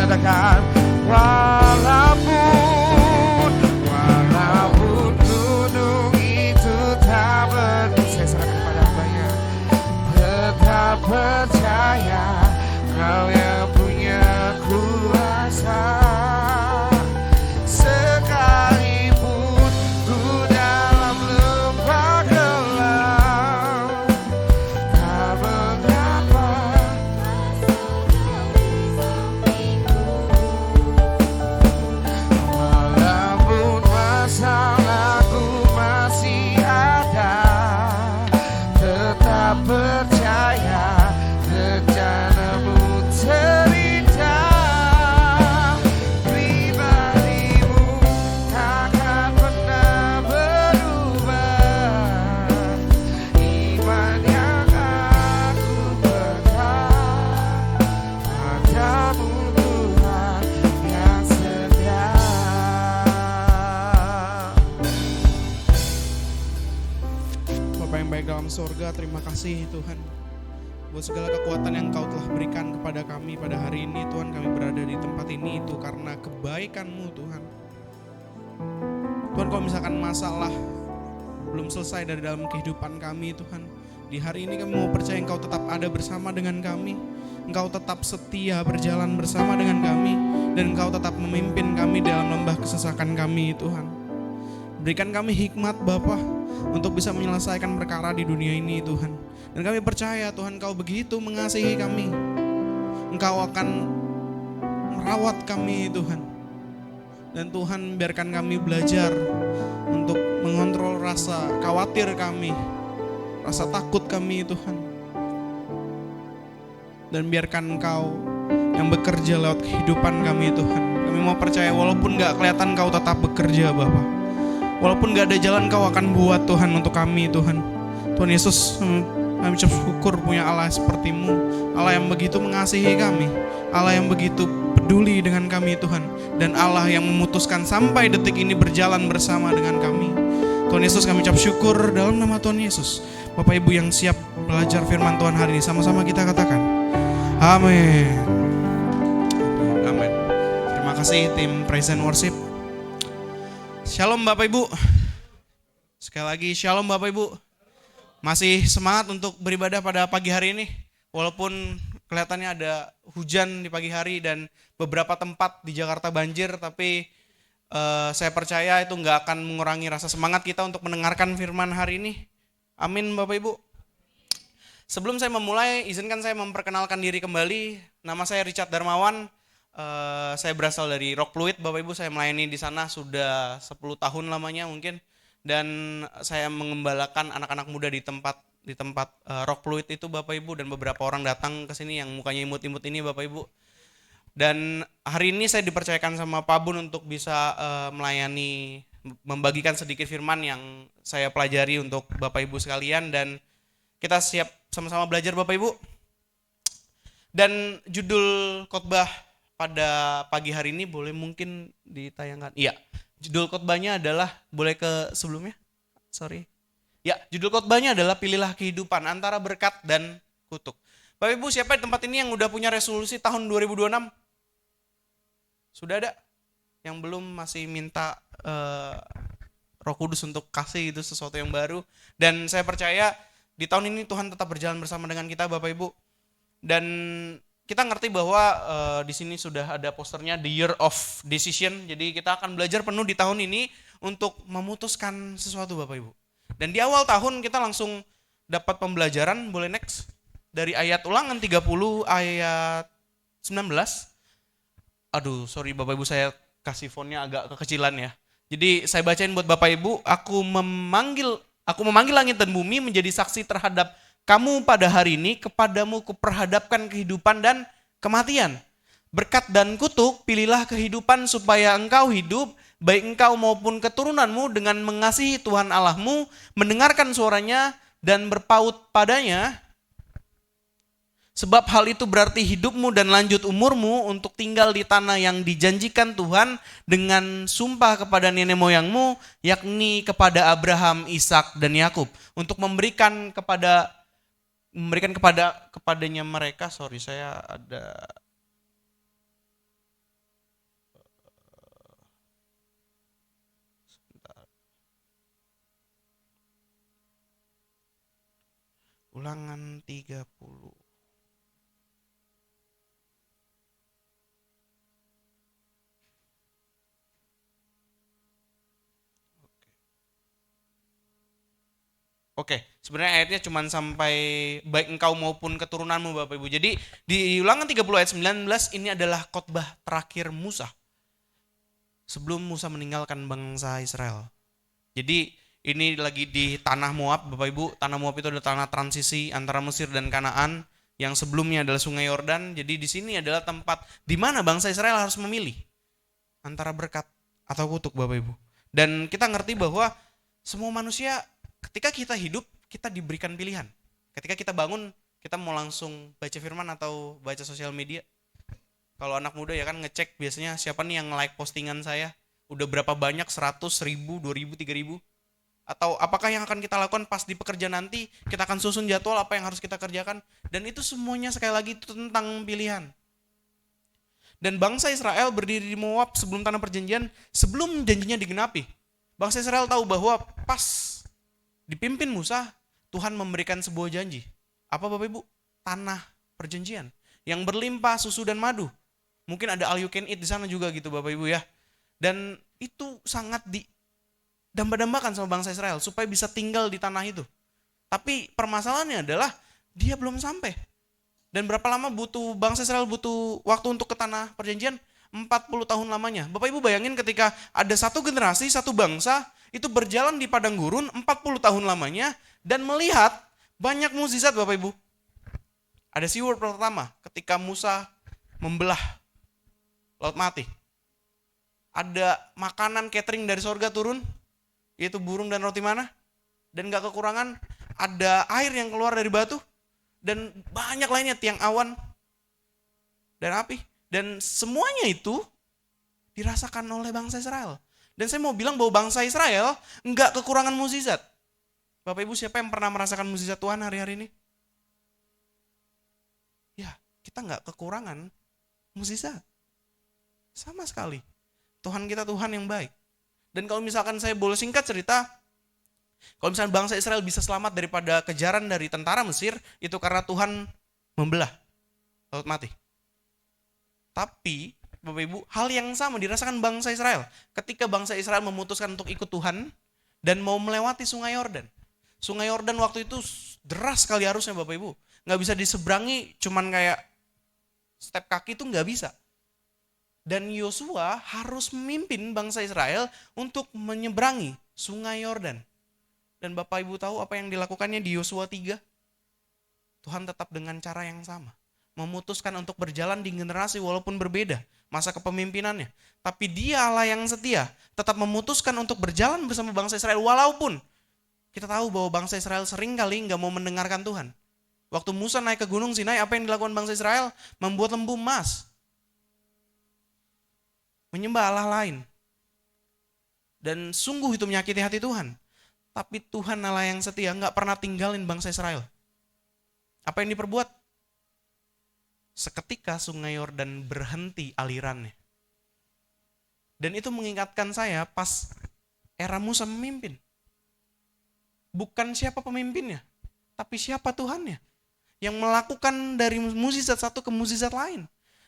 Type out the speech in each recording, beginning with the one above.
katakan, walaupun gunung itu tak berdiri. Saya serahkan kepada Hamba-Nya. Tetap percaya Kau yang punya kuasa. Sekalipun ku dalam lembah gelap, tak mengapa walaupun masalahku masih ada, tetap percaya rencanamu terindah. Pribadimu takkan pernah berubah. Iman yang aku pegang padamu Tuhan yang setia. Bapa yang baik dalam surga, terima kasih Tuhan buat segala kekuatan yang Kau telah berikan kepada kami pada hari ini. Tuhan, kami berada di tempat ini itu karena kebaikan-Mu Tuhan. Tuhan, kalau misalkan masalah belum selesai dari dalam kehidupan kami Tuhan, di hari ini kami mau percaya Engkau tetap ada bersama dengan kami. Engkau tetap setia berjalan bersama dengan kami, dan Engkau tetap memimpin kami dalam lembah kesesakan kami Tuhan. Berikan kami hikmat Bapa untuk bisa menyelesaikan perkara di dunia ini Tuhan. Dan kami percaya Tuhan Kau begitu mengasihi kami. Engkau akan merawat kami Tuhan. Dan Tuhan, biarkan kami belajar untuk mengontrol rasa khawatir kami, rasa takut kami Tuhan. Dan biarkan Engkau yang bekerja lewat kehidupan kami Tuhan. Kami mau percaya walaupun gak kelihatan Kau tetap bekerja Bapa. Walaupun gak ada jalan Kau akan buat Tuhan untuk kami Tuhan. Tuhan Yesus, kami ucap syukur punya Allah seperti-Mu, Allah yang begitu mengasihi kami, Allah yang begitu peduli dengan kami Tuhan, dan Allah yang memutuskan sampai detik ini berjalan bersama dengan kami. Tuhan Yesus, kami ucap syukur dalam nama Tuhan Yesus. Bapak Ibu yang siap belajar firman Tuhan hari ini, sama-sama kita katakan amin. Amin. Terima kasih tim Praise and Worship. Shalom Bapak Ibu. Sekali lagi shalom Bapak Ibu. Masih semangat untuk beribadah pada pagi hari ini, walaupun kelihatannya ada hujan di pagi hari dan beberapa tempat di Jakarta banjir, tapi saya percaya itu nggak akan mengurangi rasa semangat kita untuk mendengarkan firman hari ini. Amin Bapak Ibu. Sebelum saya memulai, izinkan saya memperkenalkan diri kembali. Nama saya Richard Darmawan. Saya berasal dari Rock Fluid Bapak Ibu. Saya melayani di sana sudah 10 tahun lamanya mungkin. Dan saya mengembalakan anak-anak muda di tempat Rock Fluid itu Bapak Ibu, dan beberapa orang datang ke sini yang mukanya imut-imut ini Bapak Ibu. Dan hari ini saya dipercayakan sama Pak Bun untuk bisa melayani, membagikan sedikit firman yang saya pelajari untuk Bapak Ibu sekalian, dan kita siap sama-sama belajar Bapak Ibu. Dan judul khotbah pada pagi hari ini boleh mungkin ditayangkan? Iya. Judul khotbahnya adalah, boleh ke sebelumnya? Sorry. Ya, judul khotbahnya adalah pilihlah kehidupan antara berkat dan kutuk. Bapak Ibu, siapa di tempat ini yang udah punya resolusi tahun 2026? Sudah ada? Yang belum masih minta Roh Kudus untuk kasih itu sesuatu yang baru. Dan saya percaya di tahun ini Tuhan tetap berjalan bersama dengan kita Bapak Ibu. Dan kita ngerti bahwa di sini sudah ada posternya The Year of Decision. Jadi kita akan belajar penuh di tahun ini untuk memutuskan sesuatu Bapak Ibu. Dan di awal tahun kita langsung dapat pembelajaran, boleh next, dari ayat Ulangan 30 ayat 19. Aduh, sorry Bapak Ibu, saya kasih fontnya agak kekecilan ya. Jadi saya bacain buat Bapak Ibu, aku memanggil langit dan bumi menjadi saksi terhadap kamu pada hari ini, kepadamu kuperhadapkan kehidupan dan kematian. Berkat dan kutuk, pilihlah kehidupan supaya engkau hidup, baik engkau maupun keturunanmu, dengan mengasihi Tuhan Allahmu, mendengarkan suaranya dan berpaut padanya. Sebab hal itu berarti hidupmu dan lanjut umurmu untuk tinggal di tanah yang dijanjikan Tuhan dengan sumpah kepada nenek moyangmu, yakni kepada Abraham, Ishak dan Yakub, untuk memberikan kepadanya mereka. Sorry, saya ada Ulangan 30. Oke, sebenarnya ayatnya cuma sampai baik engkau maupun keturunanmu Bapak Ibu. Jadi di Ulangan 30 ayat 19 ini adalah khotbah terakhir Musa sebelum Musa meninggalkan bangsa Israel. Jadi ini lagi di tanah Moab Bapak Ibu. Tanah Moab itu adalah tanah transisi antara Mesir dan Kanaan yang sebelumnya adalah Sungai Yordan. Jadi di sini adalah tempat di mana bangsa Israel harus memilih antara berkat atau kutuk Bapak Ibu. Dan kita ngerti bahwa semua manusia ketika kita hidup, kita diberikan pilihan. Ketika kita bangun, kita mau langsung baca firman atau baca sosial media. Kalau anak muda ya kan ngecek biasanya siapa nih yang like postingan saya. Udah berapa banyak, 100, 1000, 2000, 3000. Atau apakah yang akan kita lakukan pas di pekerjaan nanti, kita akan susun jadwal apa yang harus kita kerjakan. Dan itu semuanya sekali lagi itu tentang pilihan. Dan bangsa Israel berdiri di Moab sebelum tanah perjanjian, sebelum janjinya digenapi. Bangsa Israel tahu bahwa pas dipimpin Musa, Tuhan memberikan sebuah janji. Apa Bapak Ibu? Tanah perjanjian yang berlimpah susu dan madu. Mungkin ada all you can eat di sana juga gitu Bapak Ibu ya. Dan itu sangat didamba-dambakan sama bangsa Israel supaya bisa tinggal di tanah itu. Tapi permasalahannya adalah dia belum sampai. Dan berapa lama bangsa Israel butuh waktu untuk ke tanah perjanjian? 40 tahun lamanya. Bapak Ibu bayangin ketika ada satu generasi, satu bangsa itu berjalan di padang gurun 40 tahun lamanya dan melihat banyak mukjizat Bapak Ibu. Ada keyword pertama ketika Musa membelah Laut Mati. Ada makanan catering dari sorga turun, yaitu burung dan roti mana. Dan gak kekurangan, ada air yang keluar dari batu. Dan banyak lainnya, tiang awan dan api. Dan semuanya itu dirasakan oleh bangsa Israel. Dan saya mau bilang bahwa bangsa Israel enggak kekurangan mukjizat. Bapak Ibu siapa yang pernah merasakan mukjizat Tuhan hari-hari ini? Ya, kita enggak kekurangan mukjizat. Sama sekali. Tuhan kita Tuhan yang baik. Dan kalau misalkan saya boleh singkat cerita, kalau misalkan bangsa Israel bisa selamat daripada kejaran dari tentara Mesir, itu karena Tuhan membelah Laut Mati. Tapi Bapak Ibu, hal yang sama dirasakan bangsa Israel. Ketika bangsa Israel memutuskan untuk ikut Tuhan dan mau melewati Sungai Yordan. Sungai Yordan waktu itu deras sekali arusnya Bapak Ibu. Nggak bisa diseberangi cuman kayak step kaki itu nggak bisa. Dan Yosua harus memimpin bangsa Israel untuk menyeberangi Sungai Yordan. Dan Bapak Ibu tahu apa yang dilakukannya di Yosua 3? Tuhan tetap dengan cara yang sama. Memutuskan untuk berjalan di generasi walaupun berbeda masa kepemimpinannya. Tapi dia Allah yang setia, tetap memutuskan untuk berjalan bersama bangsa Israel walaupun kita tahu bahwa bangsa Israel sering kali nggak mau mendengarkan Tuhan. Waktu Musa naik ke Gunung Sinai, apa yang dilakukan bangsa Israel? Membuat lembu emas. Menyembah Allah lain. Dan sungguh itu menyakiti hati Tuhan. Tapi Tuhan Allah yang setia nggak pernah tinggalin bangsa Israel. Apa yang diperbuat? Seketika Sungai Yordan berhenti alirannya. Dan itu mengingatkan saya pas era Musa memimpin. Bukan siapa pemimpinnya, tapi siapa Tuhannya. Yang melakukan dari mukjizat satu ke mukjizat lain.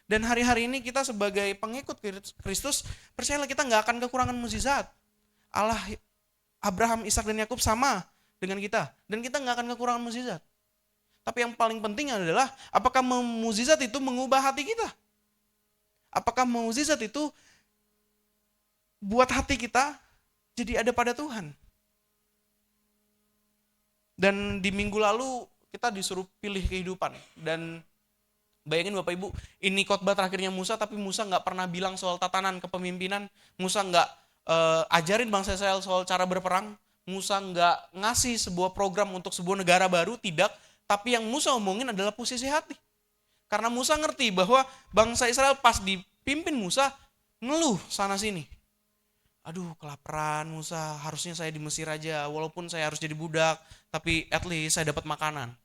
Dan hari-hari ini kita sebagai pengikut Kristus, percayalah kita nggak akan kekurangan mukjizat. Allah Abraham, Ishak dan Yakub sama dengan kita. Dan kita nggak akan kekurangan mukjizat. Tapi yang paling penting adalah apakah mukjizat itu mengubah hati kita? Apakah mukjizat itu buat hati kita jadi ada pada Tuhan? Dan di minggu lalu kita disuruh pilih kehidupan. Dan bayangin Bapak Ibu, ini khotbah terakhirnya Musa, tapi Musa nggak pernah bilang soal tatanan kepemimpinan. Musa nggak ajarin bangsa Israel soal cara berperang. Musa nggak ngasih sebuah program untuk sebuah negara baru, tidak. Tapi yang Musa omongin adalah posisi hati. Karena Musa ngerti bahwa bangsa Israel pas dipimpin Musa ngeluh sana sini. Aduh kelaparan Musa, harusnya saya di Mesir aja walaupun saya harus jadi budak. Tapi at least saya dapat makanan.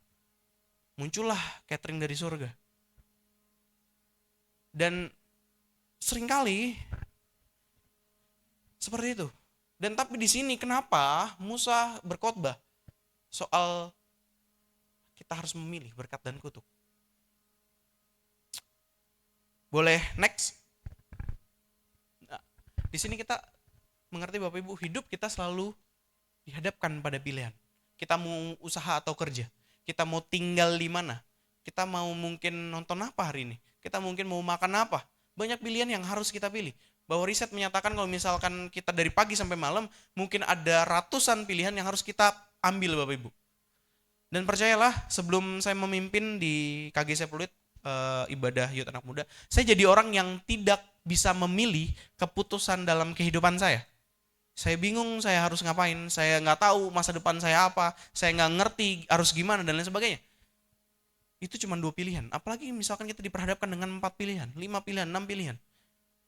Muncullah catering dari surga. Dan seringkali seperti itu. Dan tapi di sini kenapa Musa berkhotbah soal kita harus memilih berkat dan kutuk. Boleh next? Nah, di sini kita mengerti Bapak Ibu, hidup kita selalu dihadapkan pada pilihan. Kita mau usaha atau kerja, kita mau tinggal di mana, kita mau mungkin nonton apa hari ini, kita mungkin mau makan apa. Banyak pilihan yang harus kita pilih. Bahwa riset menyatakan kalau misalkan kita dari pagi sampai malam, mungkin ada ratusan pilihan yang harus kita ambil Bapak Ibu. Dan percayalah, sebelum saya memimpin di KGC Pluit, ibadah Youth Anak Muda, saya jadi orang yang tidak bisa memilih keputusan dalam kehidupan saya. Saya bingung saya harus ngapain, saya nggak tahu masa depan saya apa, saya nggak ngerti harus gimana dan lain sebagainya. Itu cuma 2 pilihan, apalagi misalkan kita diperhadapkan dengan 4 pilihan, 5 pilihan, 6 pilihan.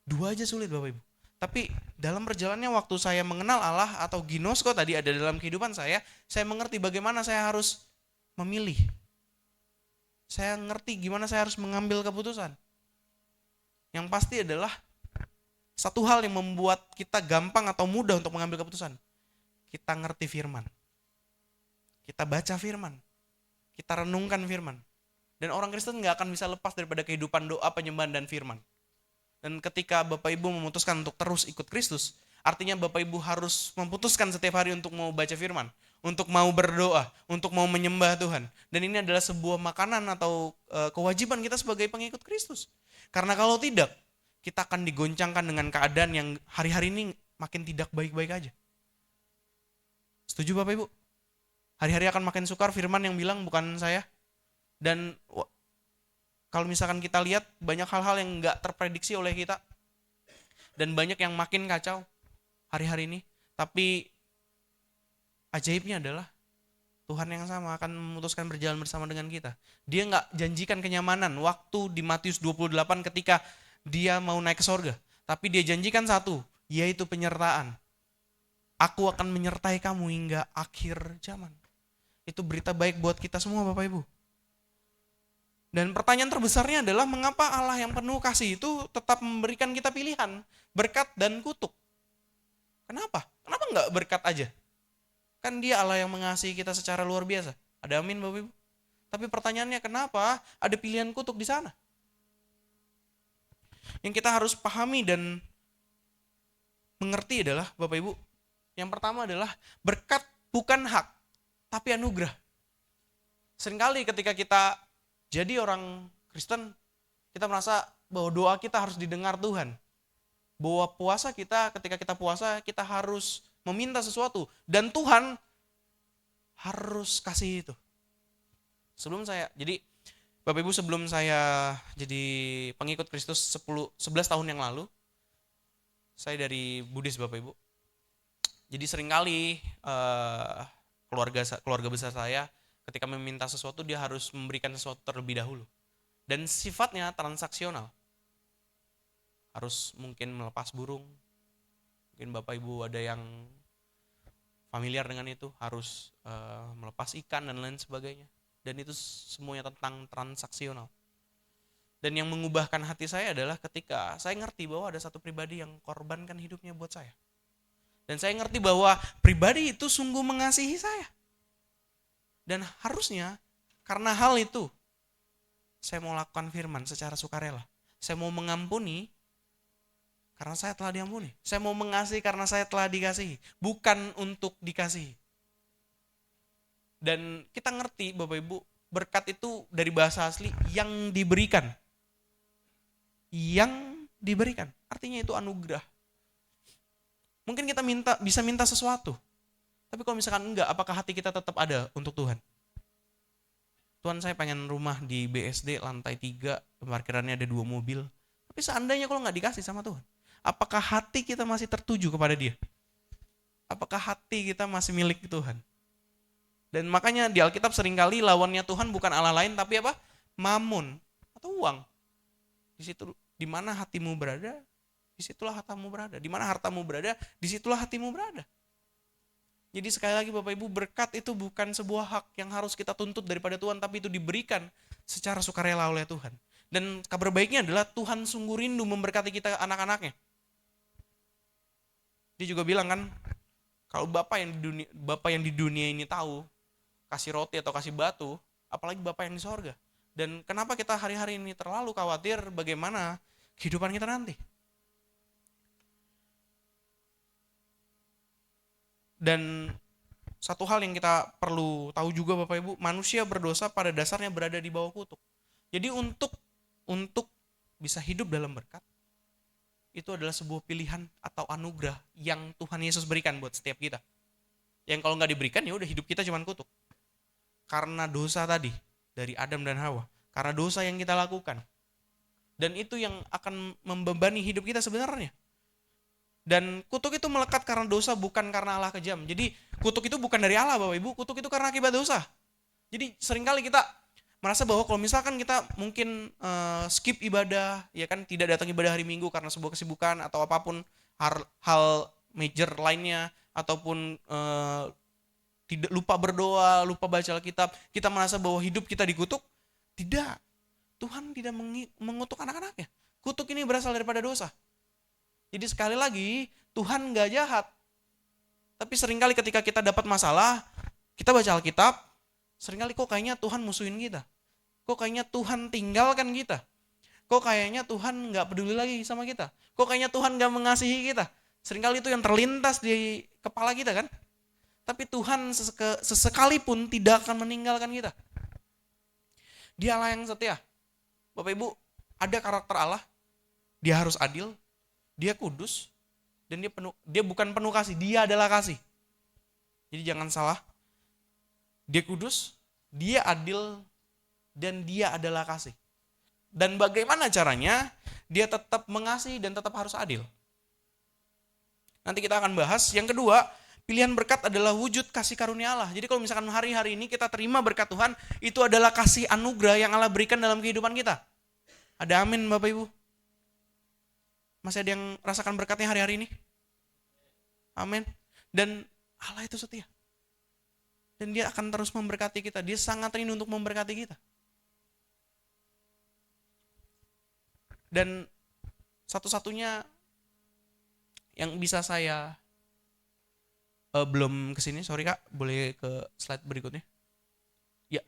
2 aja sulit Bapak Ibu. Tapi dalam perjalanannya waktu saya mengenal Allah atau ginosko tadi ada dalam kehidupan saya mengerti bagaimana saya harus memilih. Saya ngerti gimana saya harus mengambil keputusan. Yang pasti adalah satu hal yang membuat kita gampang atau mudah untuk mengambil keputusan. Kita ngerti firman. Kita baca firman. Kita renungkan firman. Dan orang Kristen gak akan bisa lepas daripada kehidupan doa, penyembahan, dan firman. Dan ketika Bapak Ibu memutuskan untuk terus ikut Kristus, artinya Bapak Ibu harus memutuskan setiap hari untuk mau baca firman, untuk mau berdoa, untuk mau menyembah Tuhan. Dan ini adalah sebuah makanan atau kewajiban kita sebagai pengikut Kristus. Karena kalau tidak, kita akan digoncangkan dengan keadaan yang hari-hari ini makin tidak baik-baik aja. Setuju Bapak Ibu? Hari-hari akan makin sukar, firman yang bilang bukan saya. Dan kalau misalkan kita lihat banyak hal-hal yang gak terprediksi oleh kita. Dan banyak yang makin kacau hari-hari ini. Tapi ajaibnya adalah Tuhan yang sama akan memutuskan berjalan bersama dengan kita. Dia gak janjikan kenyamanan waktu di Matius 28 ketika dia mau naik ke sorga. Tapi dia janjikan satu, yaitu penyertaan. Aku akan menyertai kamu hingga akhir zaman. Itu berita baik buat kita semua Bapak Ibu. Dan pertanyaan terbesarnya adalah mengapa Allah yang penuh kasih itu tetap memberikan kita pilihan, berkat dan kutuk. Kenapa? Kenapa enggak berkat aja? Kan dia Allah yang mengasihi kita secara luar biasa. Ada amin Bapak Ibu? Tapi pertanyaannya kenapa ada pilihan kutuk di sana? Yang kita harus pahami dan mengerti adalah Bapak Ibu, yang pertama adalah berkat bukan hak, tapi anugerah. Seringkali ketika kita jadi orang Kristen, kita merasa bahwa doa kita harus didengar Tuhan. Bahwa puasa kita, ketika kita puasa, kita harus meminta sesuatu. Dan Tuhan harus kasih itu. Jadi Bapak Ibu, sebelum saya jadi pengikut Kristus 11 tahun yang lalu, saya dari Buddhis Bapak Ibu. Jadi seringkali keluarga besar saya ketika meminta sesuatu, dia harus memberikan sesuatu terlebih dahulu. Dan sifatnya transaksional. Harus mungkin melepas burung. Mungkin Bapak Ibu ada yang familiar dengan itu. Harus melepas ikan dan lain sebagainya. Dan itu semuanya tentang transaksional. Dan yang mengubahkan hati saya adalah ketika saya ngerti bahwa ada satu pribadi yang korbankan hidupnya buat saya. Dan saya ngerti bahwa pribadi itu sungguh mengasihi saya. Dan harusnya karena hal itu saya mau lakukan firman secara sukarela. Saya mau mengampuni karena saya telah diampuni. Saya mau mengasihi karena saya telah dikasihi, bukan untuk dikasihi. Dan kita ngerti Bapak Ibu, berkat itu dari bahasa asli yang diberikan. Yang diberikan, artinya itu anugerah. Mungkin kita bisa minta sesuatu. Tapi kalau misalkan enggak, apakah hati kita tetap ada untuk Tuhan? Tuhan, saya pengen rumah di BSD lantai 3, parkirannya ada 2 mobil. Tapi seandainya kalau nggak dikasih sama Tuhan, apakah hati kita masih tertuju kepada Dia? Apakah hati kita masih milik Tuhan? Dan makanya di Alkitab seringkali lawannya Tuhan bukan Allah lain, tapi apa? Mamun atau uang. Di situ, di mana hatimu berada, disitulah hartamu berada. Di mana hartamu berada, disitulah hatimu berada. Jadi sekali lagi Bapak Ibu, berkat itu bukan sebuah hak yang harus kita tuntut daripada Tuhan, tapi itu diberikan secara sukarela oleh Tuhan. Dan kabar baiknya adalah Tuhan sungguh rindu memberkati kita anak-anaknya. Dia juga bilang kan, kalau Bapak yang di dunia ini tahu kasih roti atau kasih batu, apalagi Bapa yang di sorga. Dan kenapa kita hari-hari ini terlalu khawatir bagaimana kehidupan kita nanti. Dan satu hal yang kita perlu tahu juga Bapak Ibu, manusia berdosa pada dasarnya berada di bawah kutuk. Jadi untuk bisa hidup dalam berkat, itu adalah sebuah pilihan atau anugerah yang Tuhan Yesus berikan buat setiap kita. Yang kalau nggak diberikan ya udah hidup kita cuman kutuk. Karena dosa tadi dari Adam dan Hawa, karena dosa yang kita lakukan. Dan itu yang akan membebani hidup kita sebenarnya. Dan kutuk itu melekat karena dosa, bukan karena Allah kejam. Jadi kutuk itu bukan dari Allah Bapak Ibu, kutuk itu karena akibat dosa. Jadi seringkali kita merasa bahwa kalau misalkan kita mungkin skip ibadah, ya kan, tidak datang ibadah hari Minggu karena sebuah kesibukan atau apapun hal major lainnya, ataupun tidak lupa berdoa, lupa baca Alkitab, kita merasa bahwa hidup kita dikutuk. Tidak, Tuhan tidak mengutuk anak-anaknya. Kutuk ini berasal daripada dosa. Jadi sekali lagi, Tuhan gak jahat. Tapi seringkali ketika kita dapat masalah, kita baca Alkitab, seringkali kok kayaknya Tuhan musuhin kita. Kok kayaknya Tuhan tinggalkan kita. Kok kayaknya Tuhan gak peduli lagi sama kita. Kok kayaknya Tuhan gak mengasihi kita. Seringkali itu yang terlintas di kepala kita kan. Tapi Tuhan sesekalipun tidak akan meninggalkan kita. Dia Allah yang setia. Bapak Ibu, ada karakter Allah. Dia harus adil. Dia kudus, dan dia bukan penuh kasih, dia adalah kasih. Jadi jangan salah, dia kudus, dia adil, dan dia adalah kasih. Dan bagaimana caranya dia tetap mengasihi dan tetap harus adil. Nanti kita akan bahas. Yang kedua, pilihan berkat adalah wujud kasih karunia Allah. Jadi kalau misalkan hari-hari ini kita terima berkat Tuhan, itu adalah kasih anugerah yang Allah berikan dalam kehidupan kita. Ada amin Bapak Ibu? Masih ada yang rasakan berkatnya hari-hari ini? Amin. Dan Allah itu setia. Dan dia akan terus memberkati kita. Dia sangat rindu untuk memberkati kita. Dan satu-satunya yang bisa saya belum kesini, sorry Kak, boleh ke slide berikutnya. Ya.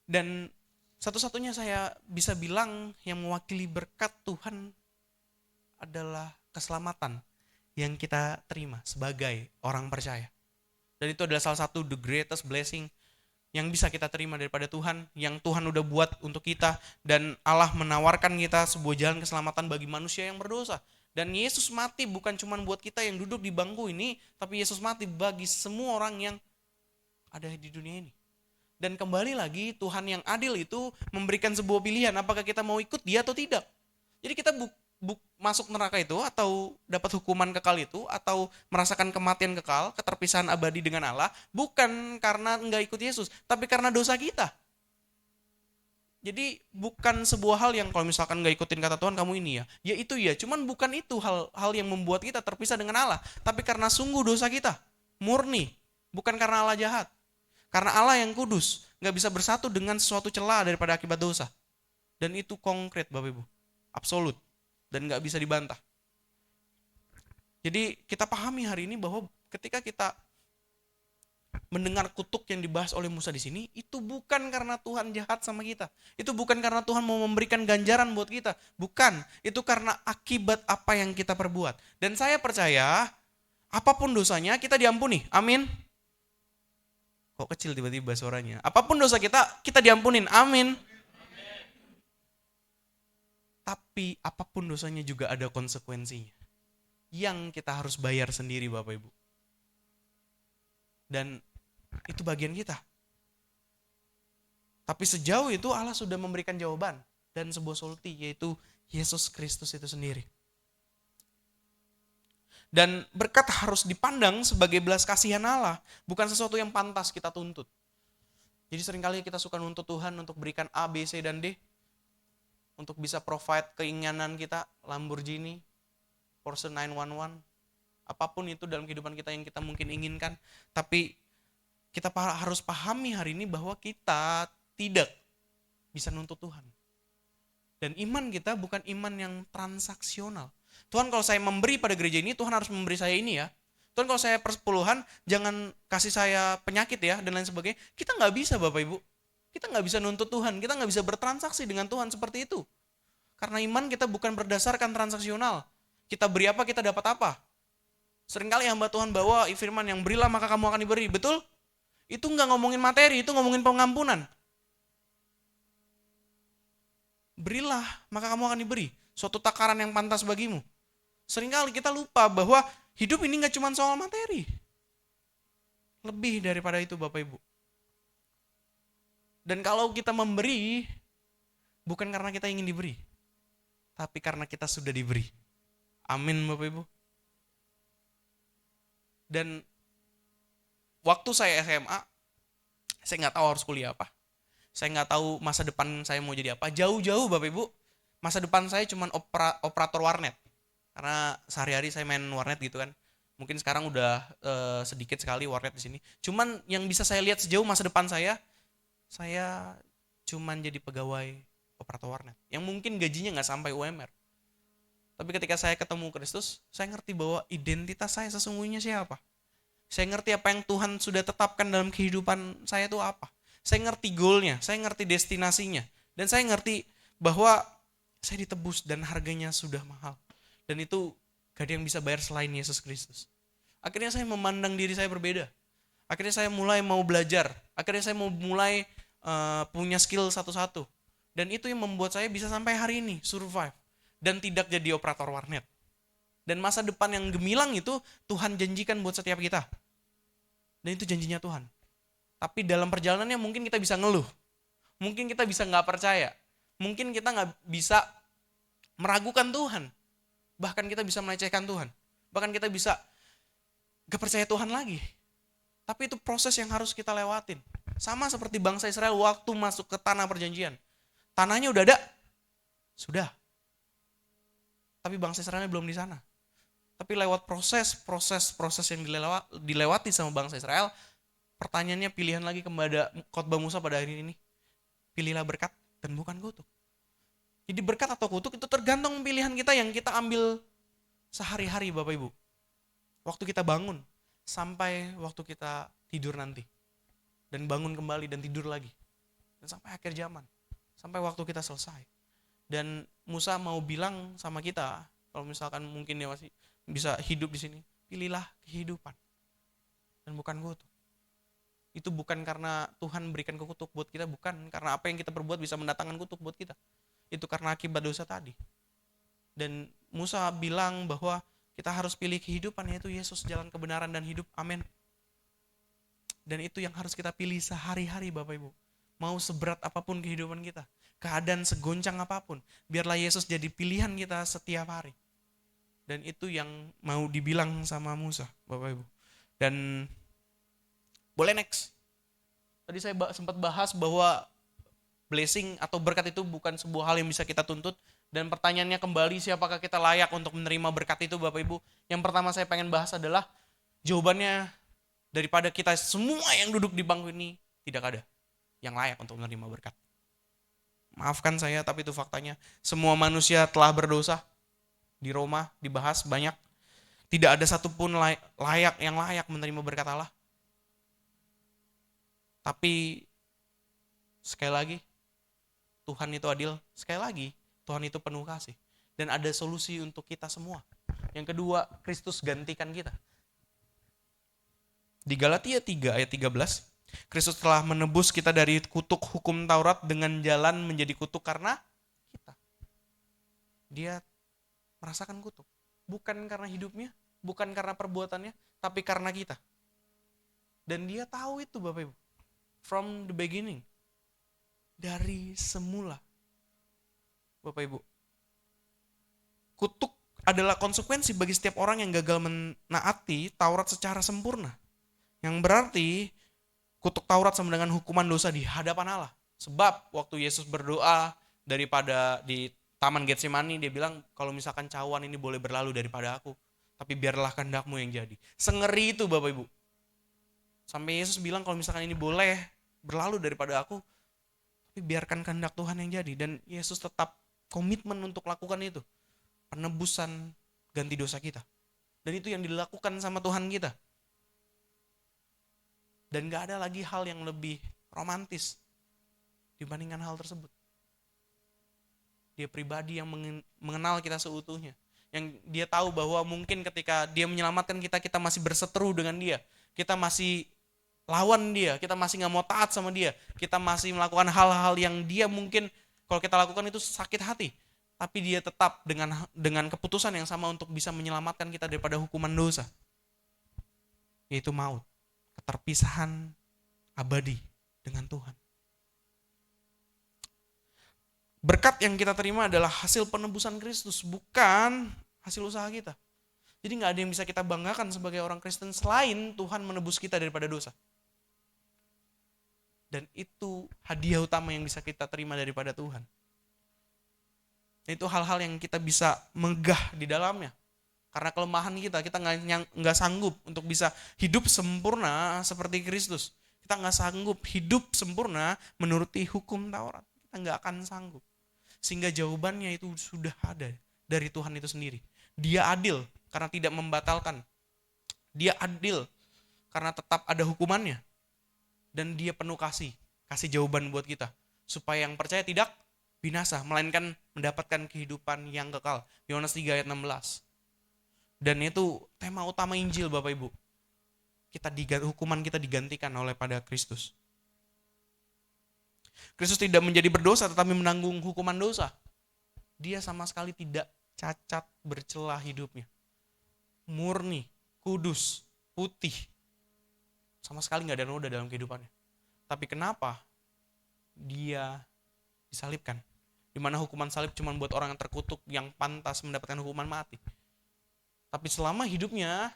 Dan satu-satunya saya bisa bilang yang mewakili berkat Tuhan adalah keselamatan yang kita terima sebagai orang percaya. Dan itu adalah salah satu the greatest blessing yang bisa kita terima daripada Tuhan, yang Tuhan udah buat untuk kita, dan Allah menawarkan kita sebuah jalan keselamatan bagi manusia yang berdosa. Dan Yesus mati bukan cuma buat kita yang duduk di bangku ini, tapi Yesus mati bagi semua orang yang ada di dunia ini. Dan kembali lagi, Tuhan yang adil itu memberikan sebuah pilihan, apakah kita mau ikut dia atau tidak. Jadi kita masuk neraka itu, atau dapat hukuman kekal itu, atau merasakan kematian kekal, keterpisahan abadi dengan Allah, bukan karena enggak ikut Yesus, tapi karena dosa kita. Jadi bukan sebuah hal yang kalau misalkan enggak ikutin kata Tuhan kamu ini ya itu ya, cuman bukan itu hal yang membuat kita terpisah dengan Allah, tapi karena sungguh dosa kita, murni, bukan karena Allah jahat. Karena Allah yang kudus, enggak bisa bersatu dengan sesuatu celah daripada akibat dosa. Dan itu konkret Bapak Ibu, absolut. Dan gak bisa dibantah. Jadi kita pahami hari ini bahwa ketika kita mendengar kutuk yang dibahas oleh Musa di sini, itu bukan karena Tuhan jahat sama kita. Itu bukan karena Tuhan mau memberikan ganjaran buat kita. Bukan, itu karena akibat apa yang kita perbuat. Dan saya percaya, apapun dosanya kita diampuni. Amin. Kok kecil tiba-tiba suaranya. Apapun dosa kita diampunin. Amin. Tapi apapun dosanya juga ada konsekuensinya. Yang kita harus bayar sendiri Bapak Ibu. Dan itu bagian kita. Tapi sejauh itu Allah sudah memberikan jawaban dan sebuah solusi, yaitu Yesus Kristus itu sendiri. Dan berkat harus dipandang sebagai belas kasihan Allah, bukan sesuatu yang pantas kita tuntut. Jadi seringkali kita suka nuntut Tuhan untuk berikan A, B, C, dan D. Untuk bisa provide keinginan kita, Lamborghini, Porsche 911, apapun itu dalam kehidupan kita yang kita mungkin inginkan. Tapi kita harus pahami hari ini bahwa kita tidak bisa nuntut Tuhan. Dan iman kita bukan iman yang transaksional. Tuhan, kalau saya memberi pada gereja ini, Tuhan harus memberi saya ini ya. Tuhan, kalau saya persepuluhan, jangan kasih saya penyakit ya, dan lain sebagainya. Kita nggak bisa Bapak Ibu. Kita nggak bisa nuntut Tuhan, kita nggak bisa bertransaksi dengan Tuhan seperti itu. Karena iman kita bukan berdasarkan transaksional. Kita beri apa, kita dapat apa. Seringkali hamba Tuhan bawa firman yang berilah maka kamu akan diberi. Betul? Itu nggak ngomongin materi, itu ngomongin pengampunan. Berilah maka kamu akan diberi. Suatu takaran yang pantas bagimu. Seringkali kita lupa bahwa hidup ini nggak cuma soal materi. Lebih daripada itu Bapak Ibu. Dan kalau kita memberi, bukan karena kita ingin diberi, tapi karena kita sudah diberi. Amin Bapak Ibu. Dan waktu saya SMA, saya nggak tahu harus kuliah apa. Saya nggak tahu masa depan saya mau jadi apa. Jauh-jauh Bapak Ibu, masa depan saya cuma operator warnet. Karena sehari-hari saya main warnet gitu kan. Mungkin sekarang udah sedikit sekali warnet di sini. Cuman yang bisa saya lihat sejauh masa depan saya cuman jadi pegawai operator warnet. Yang mungkin gajinya nggak sampai UMR. Tapi ketika saya ketemu Kristus, saya ngerti bahwa identitas saya sesungguhnya siapa. Saya ngerti apa yang Tuhan sudah tetapkan dalam kehidupan saya itu apa. Saya ngerti goalnya, saya ngerti destinasinya. Dan saya ngerti bahwa saya ditebus dan harganya sudah mahal. Dan itu gak ada yang bisa bayar selain Yesus Kristus. Akhirnya saya memandang diri saya berbeda. Akhirnya saya mulai mau belajar. Akhirnya saya mau mulai punya skill satu-satu. Dan itu yang membuat saya bisa sampai hari ini survive. Dan tidak jadi operator warnet. Dan masa depan yang gemilang itu Tuhan janjikan buat setiap kita. Dan itu janjinya Tuhan. Tapi dalam perjalanannya mungkin kita bisa ngeluh. Mungkin kita bisa gak percaya. Mungkin kita gak bisa meragukan Tuhan. Bahkan kita bisa melecehkan Tuhan. Bahkan kita bisa gak percaya Tuhan lagi. Tapi itu proses yang harus kita lewatin. Sama seperti bangsa Israel waktu masuk ke tanah perjanjian. Tanahnya udah ada? Sudah. Tapi bangsa Israel belum di sana. Tapi lewat proses yang dilewati sama bangsa Israel, pertanyaannya pilihan lagi kepada khotbah Musa pada hari ini. Pilihlah berkat dan bukan kutuk. Jadi berkat atau kutuk itu tergantung pilihan kita yang kita ambil sehari-hari Bapak Ibu. Waktu kita bangun sampai waktu kita tidur nanti. Dan bangun kembali dan tidur lagi. Dan sampai akhir zaman. Sampai waktu kita selesai. Dan Musa mau bilang sama kita, kalau misalkan mungkin dia masih bisa hidup di sini, pilihlah kehidupan dan bukan kutuk. Itu bukan karena Tuhan berikan kutuk buat kita, bukan karena apa yang kita perbuat bisa mendatangkan kutuk buat kita. Itu karena akibat dosa tadi. Dan Musa bilang bahwa kita harus pilih kehidupan, yaitu Yesus jalan kebenaran dan hidup. Amin. Dan itu yang harus kita pilih sehari-hari Bapak Ibu. Mau seberat apapun kehidupan kita, keadaan segoncang apapun, biarlah Yesus jadi pilihan kita setiap hari. Dan itu yang mau dibilang sama Musa, Bapak Ibu. Dan boleh next. Tadi saya sempat bahas bahwa blessing atau berkat itu bukan sebuah hal yang bisa kita tuntut. Dan pertanyaannya kembali, siapakah kita layak untuk menerima berkat itu Bapak Ibu? Yang pertama saya pengen bahas adalah jawabannya daripada kita semua yang duduk di bangku ini tidak ada yang layak untuk menerima berkat. Maafkan saya, tapi itu faktanya. Semua manusia telah berdosa. Di Roma dibahas banyak. Tidak ada satupun yang layak menerima berkat Allah. Tapi sekali lagi, Tuhan itu adil. Sekali lagi, Tuhan itu penuh kasih. Dan ada solusi untuk kita semua. Yang kedua, Kristus gantikan kita. Di Galatia 3 ayat 13, Kristus telah menebus kita dari kutuk hukum Taurat dengan jalan menjadi kutuk karena kita. Dia merasakan kutuk. Bukan karena hidupnya, bukan karena perbuatannya, tapi karena kita. Dan dia tahu itu Bapak Ibu. From the beginning. Dari semula. Bapak Ibu. Kutuk adalah konsekuensi bagi setiap orang yang gagal menaati Taurat secara sempurna. Yang berarti kutuk Taurat sama dengan hukuman dosa di hadapan Allah. Sebab waktu Yesus berdoa daripada di Taman Getsemani, dia bilang kalau misalkan cawan ini boleh berlalu daripada aku, tapi biarlah kehendakmu yang jadi. Sengeri itu Bapak Ibu. Sampai Yesus bilang kalau misalkan ini boleh berlalu daripada aku, tapi biarkan kehendak Tuhan yang jadi. Dan Yesus tetap komitmen untuk lakukan itu. Penebusan ganti dosa kita. Dan itu yang dilakukan sama Tuhan kita. Dan gak ada lagi hal yang lebih romantis dibandingkan hal tersebut. Dia pribadi yang mengenal kita seutuhnya. Yang dia tahu bahwa mungkin ketika dia menyelamatkan kita, kita masih berseteru dengan dia. Kita masih lawan dia, kita masih gak mau taat sama dia. Kita masih melakukan hal-hal yang dia mungkin kalau kita lakukan itu sakit hati. Tapi dia tetap dengan keputusan yang sama untuk bisa menyelamatkan kita daripada hukuman dosa. Yaitu maut. Keterpisahan abadi dengan Tuhan. Berkat yang kita terima adalah hasil penebusan Kristus, bukan hasil usaha kita. Jadi gak ada yang bisa kita banggakan sebagai orang Kristen selain Tuhan menebus kita daripada dosa. Dan itu hadiah utama yang bisa kita terima daripada Tuhan. Itu hal-hal yang kita bisa megah di dalamnya. Karena kelemahan kita nggak sanggup untuk bisa hidup sempurna seperti Kristus. Kita nggak sanggup hidup sempurna menuruti hukum Taurat. Kita nggak akan sanggup. Sehingga jawabannya itu sudah ada dari Tuhan itu sendiri. Dia adil karena tidak membatalkan. Dia adil karena tetap ada hukumannya. Dan dia penuh kasih jawaban buat kita. Supaya yang percaya tidak binasa, melainkan mendapatkan kehidupan yang kekal. Yohanes 3 ayat 16. Dan itu tema utama Injil Bapak Ibu. Hukuman kita digantikan oleh pada Kristus. Kristus tidak menjadi berdosa tetapi menanggung hukuman dosa. Dia sama sekali tidak cacat bercela hidupnya. Murni, kudus, putih. Sama sekali gak ada noda dalam kehidupannya. Tapi kenapa dia disalibkan? Dimana hukuman salib cuma buat orang yang terkutuk yang pantas mendapatkan hukuman mati. Tapi selama hidupnya,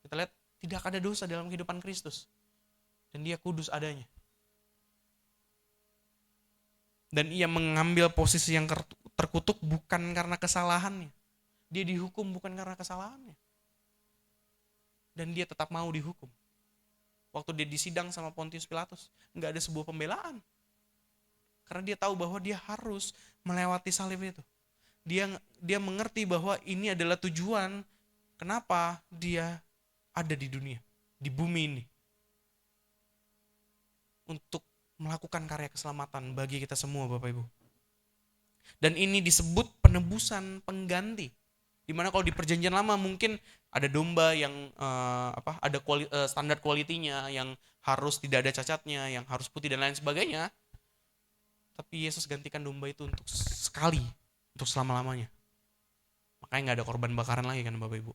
kita lihat tidak ada dosa dalam kehidupan Kristus. Dan dia kudus adanya. Dan ia mengambil posisi yang terkutuk bukan karena kesalahannya. Dia dihukum bukan karena kesalahannya. Dan dia tetap mau dihukum. Waktu dia disidang sama Pontius Pilatus, nggak ada sebuah pembelaan. Karena dia tahu bahwa dia harus melewati salib itu. Dia mengerti bahwa ini adalah tujuan kenapa dia ada di dunia, di bumi ini. Untuk melakukan karya keselamatan bagi kita semua Bapak Ibu. Dan ini disebut penebusan pengganti. Dimana kalau di perjanjian lama mungkin ada domba yang ada standar kualitinya, yang harus tidak ada cacatnya, yang harus putih dan lain sebagainya. Tapi Yesus gantikan domba itu untuk sekali, untuk selama-lamanya. Makanya gak ada korban bakaran lagi kan Bapak Ibu.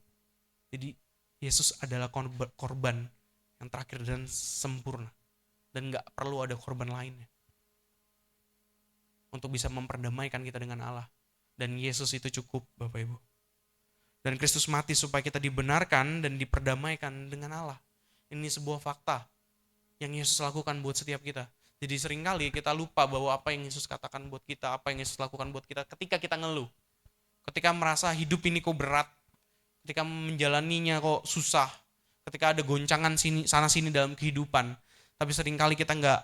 Jadi Yesus adalah korban yang terakhir dan sempurna. Dan gak perlu ada korban lainnya. Untuk bisa memperdamaikan kita dengan Allah. Dan Yesus itu cukup Bapak Ibu. Dan Kristus mati supaya kita dibenarkan dan diperdamaikan dengan Allah. Ini sebuah fakta yang Yesus lakukan buat setiap kita. Jadi seringkali kita lupa bahwa apa yang Yesus katakan buat kita, apa yang Yesus lakukan buat kita ketika kita ngeluh. Ketika merasa hidup ini kok berat, ketika menjalaninya kok susah, ketika ada goncangan sana-sini dalam kehidupan. Tapi seringkali kita nggak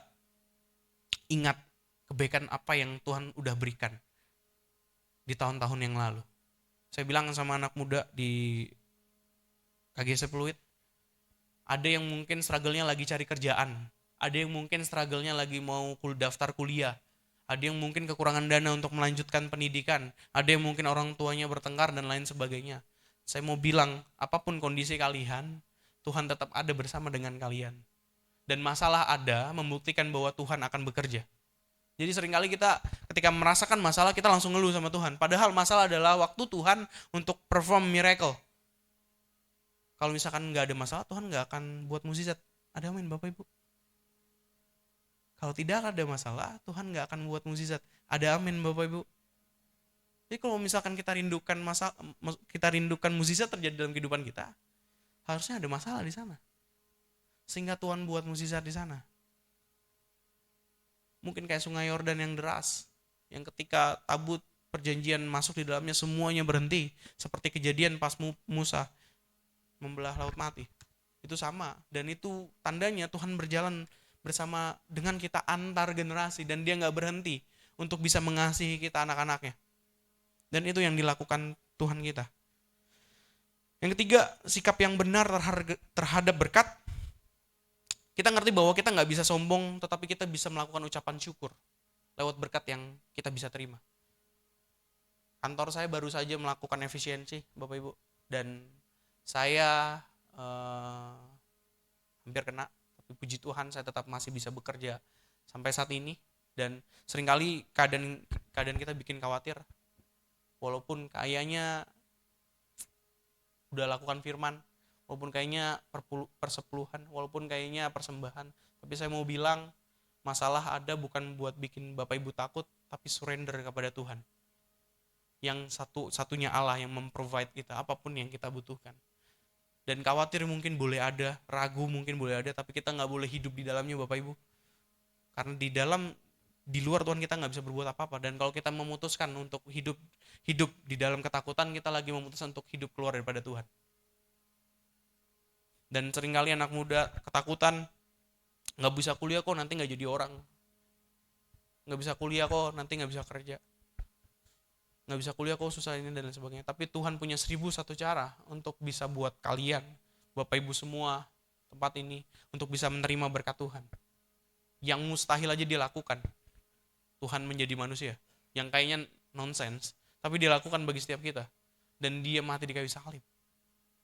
ingat kebaikan apa yang Tuhan udah berikan di tahun-tahun yang lalu. Saya bilang sama anak muda di KGC Pluit, ada yang mungkin struggle-nya lagi cari kerjaan, ada yang mungkin struggle-nya lagi mau daftar kuliah, ada yang mungkin kekurangan dana untuk melanjutkan pendidikan, ada yang mungkin orang tuanya bertengkar dan lain sebagainya. Saya mau bilang, apapun kondisi kalian, Tuhan tetap ada bersama dengan kalian. Dan masalah ada membuktikan bahwa Tuhan akan bekerja. Jadi seringkali kita ketika merasakan masalah kita langsung ngeluh sama Tuhan. Padahal masalah adalah waktu Tuhan untuk perform miracle. Kalau misalkan gak ada masalah, Tuhan gak akan buat mukjizat. Ada amin Bapak Ibu? Kalau tidak ada masalah, Tuhan gak akan buat mukjizat. Ada amin Bapak Ibu? Jadi kalau misalkan kita rindukan mukjizat terjadi dalam kehidupan kita, harusnya ada masalah di sana. Sehingga Tuhan buat mukjizat di sana. Mungkin kayak sungai Yordan yang deras, yang ketika tabut perjanjian masuk di dalamnya semuanya berhenti, seperti kejadian pas Musa membelah laut mati. Itu sama, dan itu tandanya Tuhan berjalan bersama dengan kita antar generasi, dan dia gak berhenti untuk bisa mengasihi kita anak-anaknya. Dan itu yang dilakukan Tuhan kita. Yang ketiga, sikap yang benar terhadap berkat. Kita ngerti bahwa kita gak bisa sombong, tetapi kita bisa melakukan ucapan syukur. lewat berkat yang kita bisa terima. Kantor saya baru saja melakukan efisiensi, Bapak Ibu, dan saya hampir kena, tapi puji Tuhan saya tetap masih bisa bekerja sampai saat ini. Dan seringkali keadaan kita bikin khawatir, walaupun kayaknya udah lakukan firman, walaupun kayaknya persepuluhan, walaupun kayaknya persembahan, tapi saya mau bilang, masalah ada bukan buat bikin Bapak Ibu takut, tapi surrender kepada Tuhan, yang satu-satunya Allah yang memprovide kita apapun yang kita butuhkan. Dan khawatir mungkin boleh ada, ragu mungkin boleh ada, tapi kita nggak boleh hidup di dalamnya, Bapak Ibu, karena di luar Tuhan kita nggak bisa berbuat apa-apa. Dan kalau kita memutuskan untuk hidup di dalam ketakutan, kita lagi memutuskan untuk hidup keluar daripada Tuhan. Dan seringkali anak muda ketakutan, nggak bisa kuliah kok nanti nggak jadi orang, nggak bisa kuliah kok nanti nggak bisa kerja, nggak bisa kuliah kok susah ini dan lain sebagainya. Tapi Tuhan punya 1001 cara untuk bisa buat kalian, Bapak Ibu semua tempat ini, untuk bisa menerima berkat Tuhan. Yang mustahil aja dia lakukan. Tuhan menjadi manusia yang kayaknya nonsens, tapi dia lakukan bagi setiap kita. Dan dia mati di kayu salib.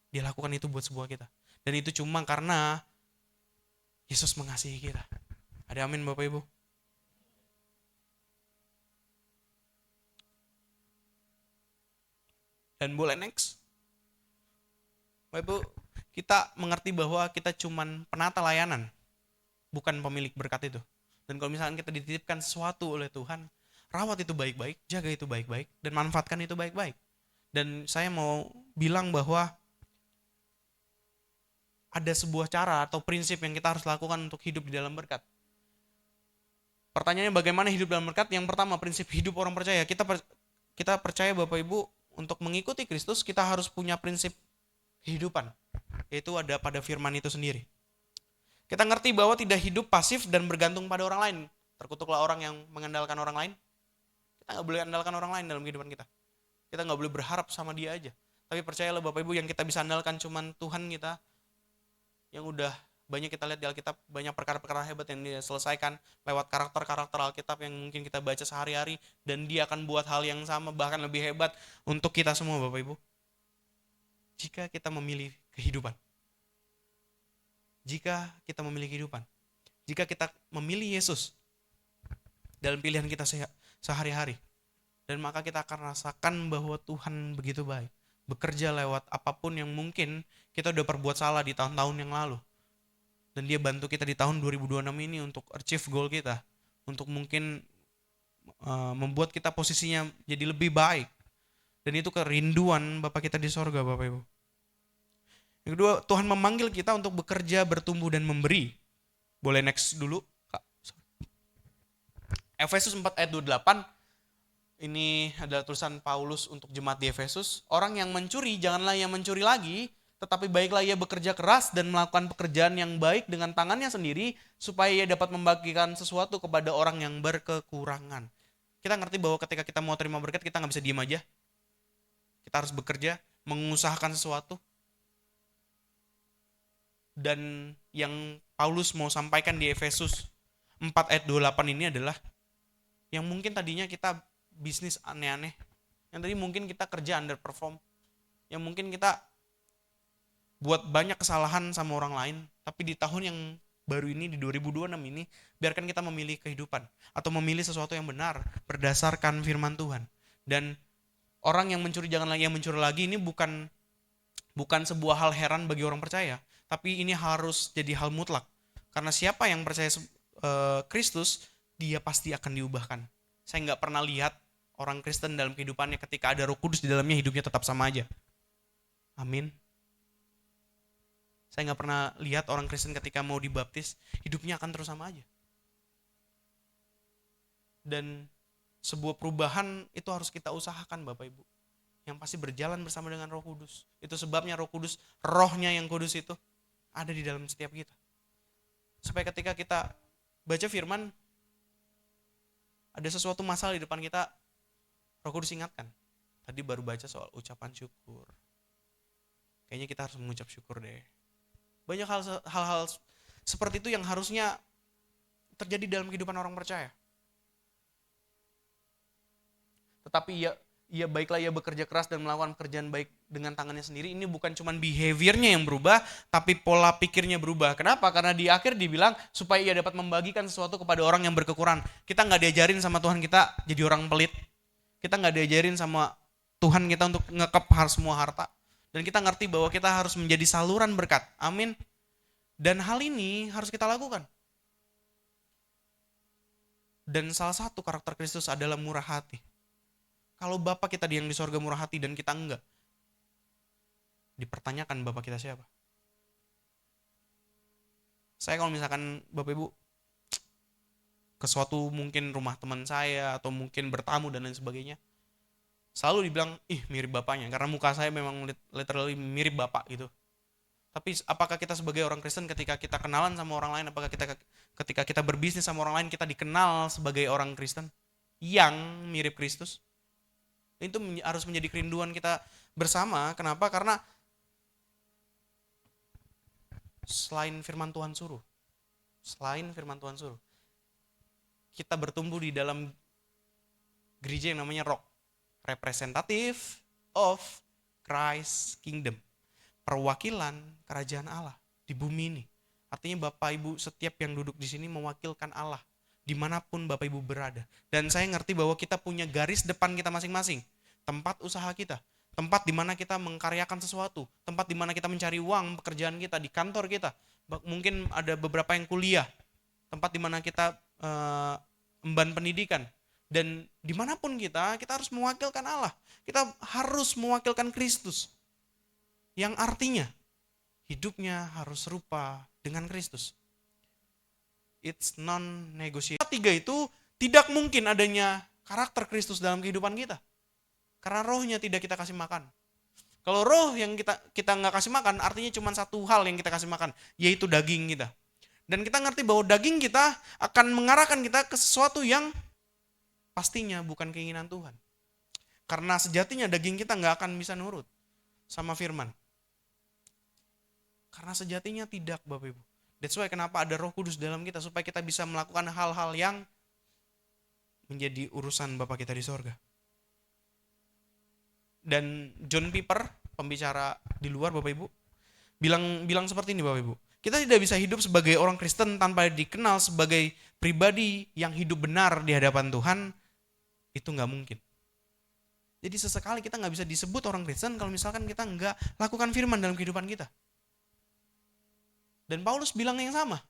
Dia lakukan itu buat sebuah kita. Dan itu cuma karena Yesus mengasihi kita. Ada amin, Bapak Ibu? Dan boleh next. Bapak Ibu, kita mengerti bahwa kita cuman penata layanan, bukan pemilik berkat itu. Dan kalau misalkan kita dititipkan sesuatu oleh Tuhan, rawat itu baik-baik, jaga itu baik-baik, dan manfaatkan itu baik-baik. Dan saya mau bilang bahwa ada sebuah cara atau prinsip yang kita harus lakukan untuk hidup di dalam berkat. Pertanyaannya bagaimana hidup dalam berkat? Yang pertama, prinsip hidup orang percaya. Kita percaya Bapak Ibu, untuk mengikuti Kristus kita harus punya prinsip kehidupan, yaitu ada pada firman itu sendiri. Kita ngerti bahwa tidak hidup pasif dan bergantung pada orang lain. Terkutuklah orang yang mengandalkan orang lain. Kita nggak boleh andalkan orang lain dalam kehidupan kita. Kita nggak boleh berharap sama dia aja. Tapi percayalah Bapak Ibu, yang kita bisa andalkan cuman Tuhan kita, yang udah banyak kita lihat di Alkitab, banyak perkara-perkara hebat yang dia selesaikan lewat karakter-karakter Alkitab yang mungkin kita baca sehari-hari, dan dia akan buat hal yang sama bahkan lebih hebat untuk kita semua, Bapak Ibu. Jika kita memilih kehidupan. Jika kita memilih kehidupan. Jika kita memilih Yesus dalam pilihan kita sehari-hari. Dan maka kita akan rasakan bahwa Tuhan begitu baik. Bekerja lewat apapun yang mungkin kita udah perbuat salah di tahun-tahun yang lalu. Dan dia bantu kita di tahun 2026 ini untuk achieve goal kita. Untuk mungkin membuat kita posisinya jadi lebih baik. Dan itu kerinduan Bapa kita di sorga, Bapak Ibu. Yang kedua, Tuhan memanggil kita untuk bekerja, bertumbuh, dan memberi. Boleh next dulu, Kak. Efesus 4 ayat 28. Ini adalah tulisan Paulus untuk jemaat di Efesus. Orang yang mencuri, janganlah ia mencuri lagi, tetapi baiklah ia bekerja keras dan melakukan pekerjaan yang baik dengan tangannya sendiri, supaya ia dapat membagikan sesuatu kepada orang yang berkekurangan. Kita ngerti bahwa ketika kita mau terima berkat, kita nggak bisa diam aja. Kita harus bekerja, mengusahakan sesuatu. Dan yang Paulus mau sampaikan di Efesus 4 ayat 28 ini adalah, yang mungkin tadinya kita bisnis aneh-aneh, yang tadi mungkin kita kerja underperform, yang mungkin kita buat banyak kesalahan sama orang lain, tapi di tahun yang baru ini, di 2026 ini, biarkan kita memilih kehidupan atau memilih sesuatu yang benar berdasarkan firman Tuhan. Dan orang yang mencuri janganlah ia mencuri lagi, ini bukan sebuah hal heran bagi orang percaya, tapi ini harus jadi hal mutlak. Karena siapa yang percaya Kristus, dia pasti akan diubahkan. Saya nggak pernah lihat orang Kristen dalam kehidupannya ketika ada Roh Kudus di dalamnya hidupnya tetap sama aja. Amin. Saya nggak pernah lihat orang Kristen ketika mau dibaptis hidupnya akan terus sama aja. Dan sebuah perubahan itu harus kita usahakan, Bapak Ibu, yang pasti berjalan bersama dengan Roh Kudus. Itu sebabnya Roh Kudus, rohnya yang kudus itu ada di dalam setiap kita. Supaya ketika kita baca firman, ada sesuatu masalah di depan kita, Roh Kudus ingatkan. Tadi baru baca soal ucapan syukur. Kayaknya kita harus mengucap syukur deh. Banyak hal-hal seperti itu yang harusnya terjadi dalam kehidupan orang percaya. tetapi ia baiklah ia bekerja keras dan melakukan pekerjaan baik dengan tangannya sendiri. Ini bukan cuma behaviornya yang berubah, tapi pola pikirnya berubah. Kenapa? Karena di akhir dibilang supaya ia dapat membagikan sesuatu kepada orang yang berkekurangan. Kita nggak diajarin sama Tuhan kita jadi orang pelit. Kita nggak diajarin sama Tuhan kita untuk ngekep semua harta. Dan kita ngerti bahwa kita harus menjadi saluran berkat. Amin. Dan hal ini harus kita lakukan. Dan salah satu karakter Kristus adalah murah hati. Kalau Bapa kita yang di sorga murah hati dan kita enggak, dipertanyakan Bapa kita siapa? Saya kalau misalkan Bapak Ibu ke suatu mungkin rumah teman saya atau mungkin bertamu dan lain sebagainya, selalu dibilang, ih mirip bapaknya, karena muka saya memang literally mirip bapak gitu. Tapi apakah kita sebagai orang Kristen ketika kita kenalan sama orang lain, apakah ketika kita berbisnis sama orang lain, kita dikenal sebagai orang Kristen yang mirip Kristus? Itu harus menjadi kerinduan kita bersama. Kenapa? Karena selain firman Tuhan suruh, kita bertumbuh di dalam gereja yang namanya Rock, representative of Christ Kingdom, perwakilan kerajaan Allah di bumi ini. Artinya Bapak Ibu setiap yang duduk di sini mewakilkan Allah dimanapun Bapak Ibu berada. Dan saya ngerti bahwa kita punya garis depan kita masing-masing, tempat usaha kita, tempat di mana kita mengkaryakan sesuatu, tempat di mana kita mencari uang, pekerjaan kita, di kantor kita, mungkin ada beberapa yang kuliah, tempat di mana kita emban pendidikan. Dan dimanapun kita harus mewakilkan Allah. Kita harus mewakilkan Kristus. Yang artinya, hidupnya harus serupa dengan Kristus. It's non-negotiable. Tiga itu tidak mungkin adanya karakter Kristus dalam kehidupan kita. Karena rohnya tidak kita kasih makan. Kalau roh yang kita nggak kasih makan, artinya cuma satu hal yang kita kasih makan, yaitu daging kita. Dan kita ngerti bahwa daging kita akan mengarahkan kita ke sesuatu yang pastinya bukan keinginan Tuhan. Karena sejatinya daging kita nggak akan bisa nurut sama firman. Karena sejatinya tidak, Bapak Ibu. That's why kenapa ada Roh Kudus dalam kita, supaya kita bisa melakukan hal-hal yang menjadi urusan Bapa kita di sorga. Dan John Piper, pembicara di luar Bapak Ibu, bilang seperti ini Bapak Ibu. Kita tidak bisa hidup sebagai orang Kristen tanpa dikenal sebagai pribadi yang hidup benar di hadapan Tuhan. Itu nggak mungkin. Jadi sesekali kita nggak bisa disebut orang Kristen kalau misalkan kita nggak lakukan firman dalam kehidupan kita. Dan Paulus bilang yang sama.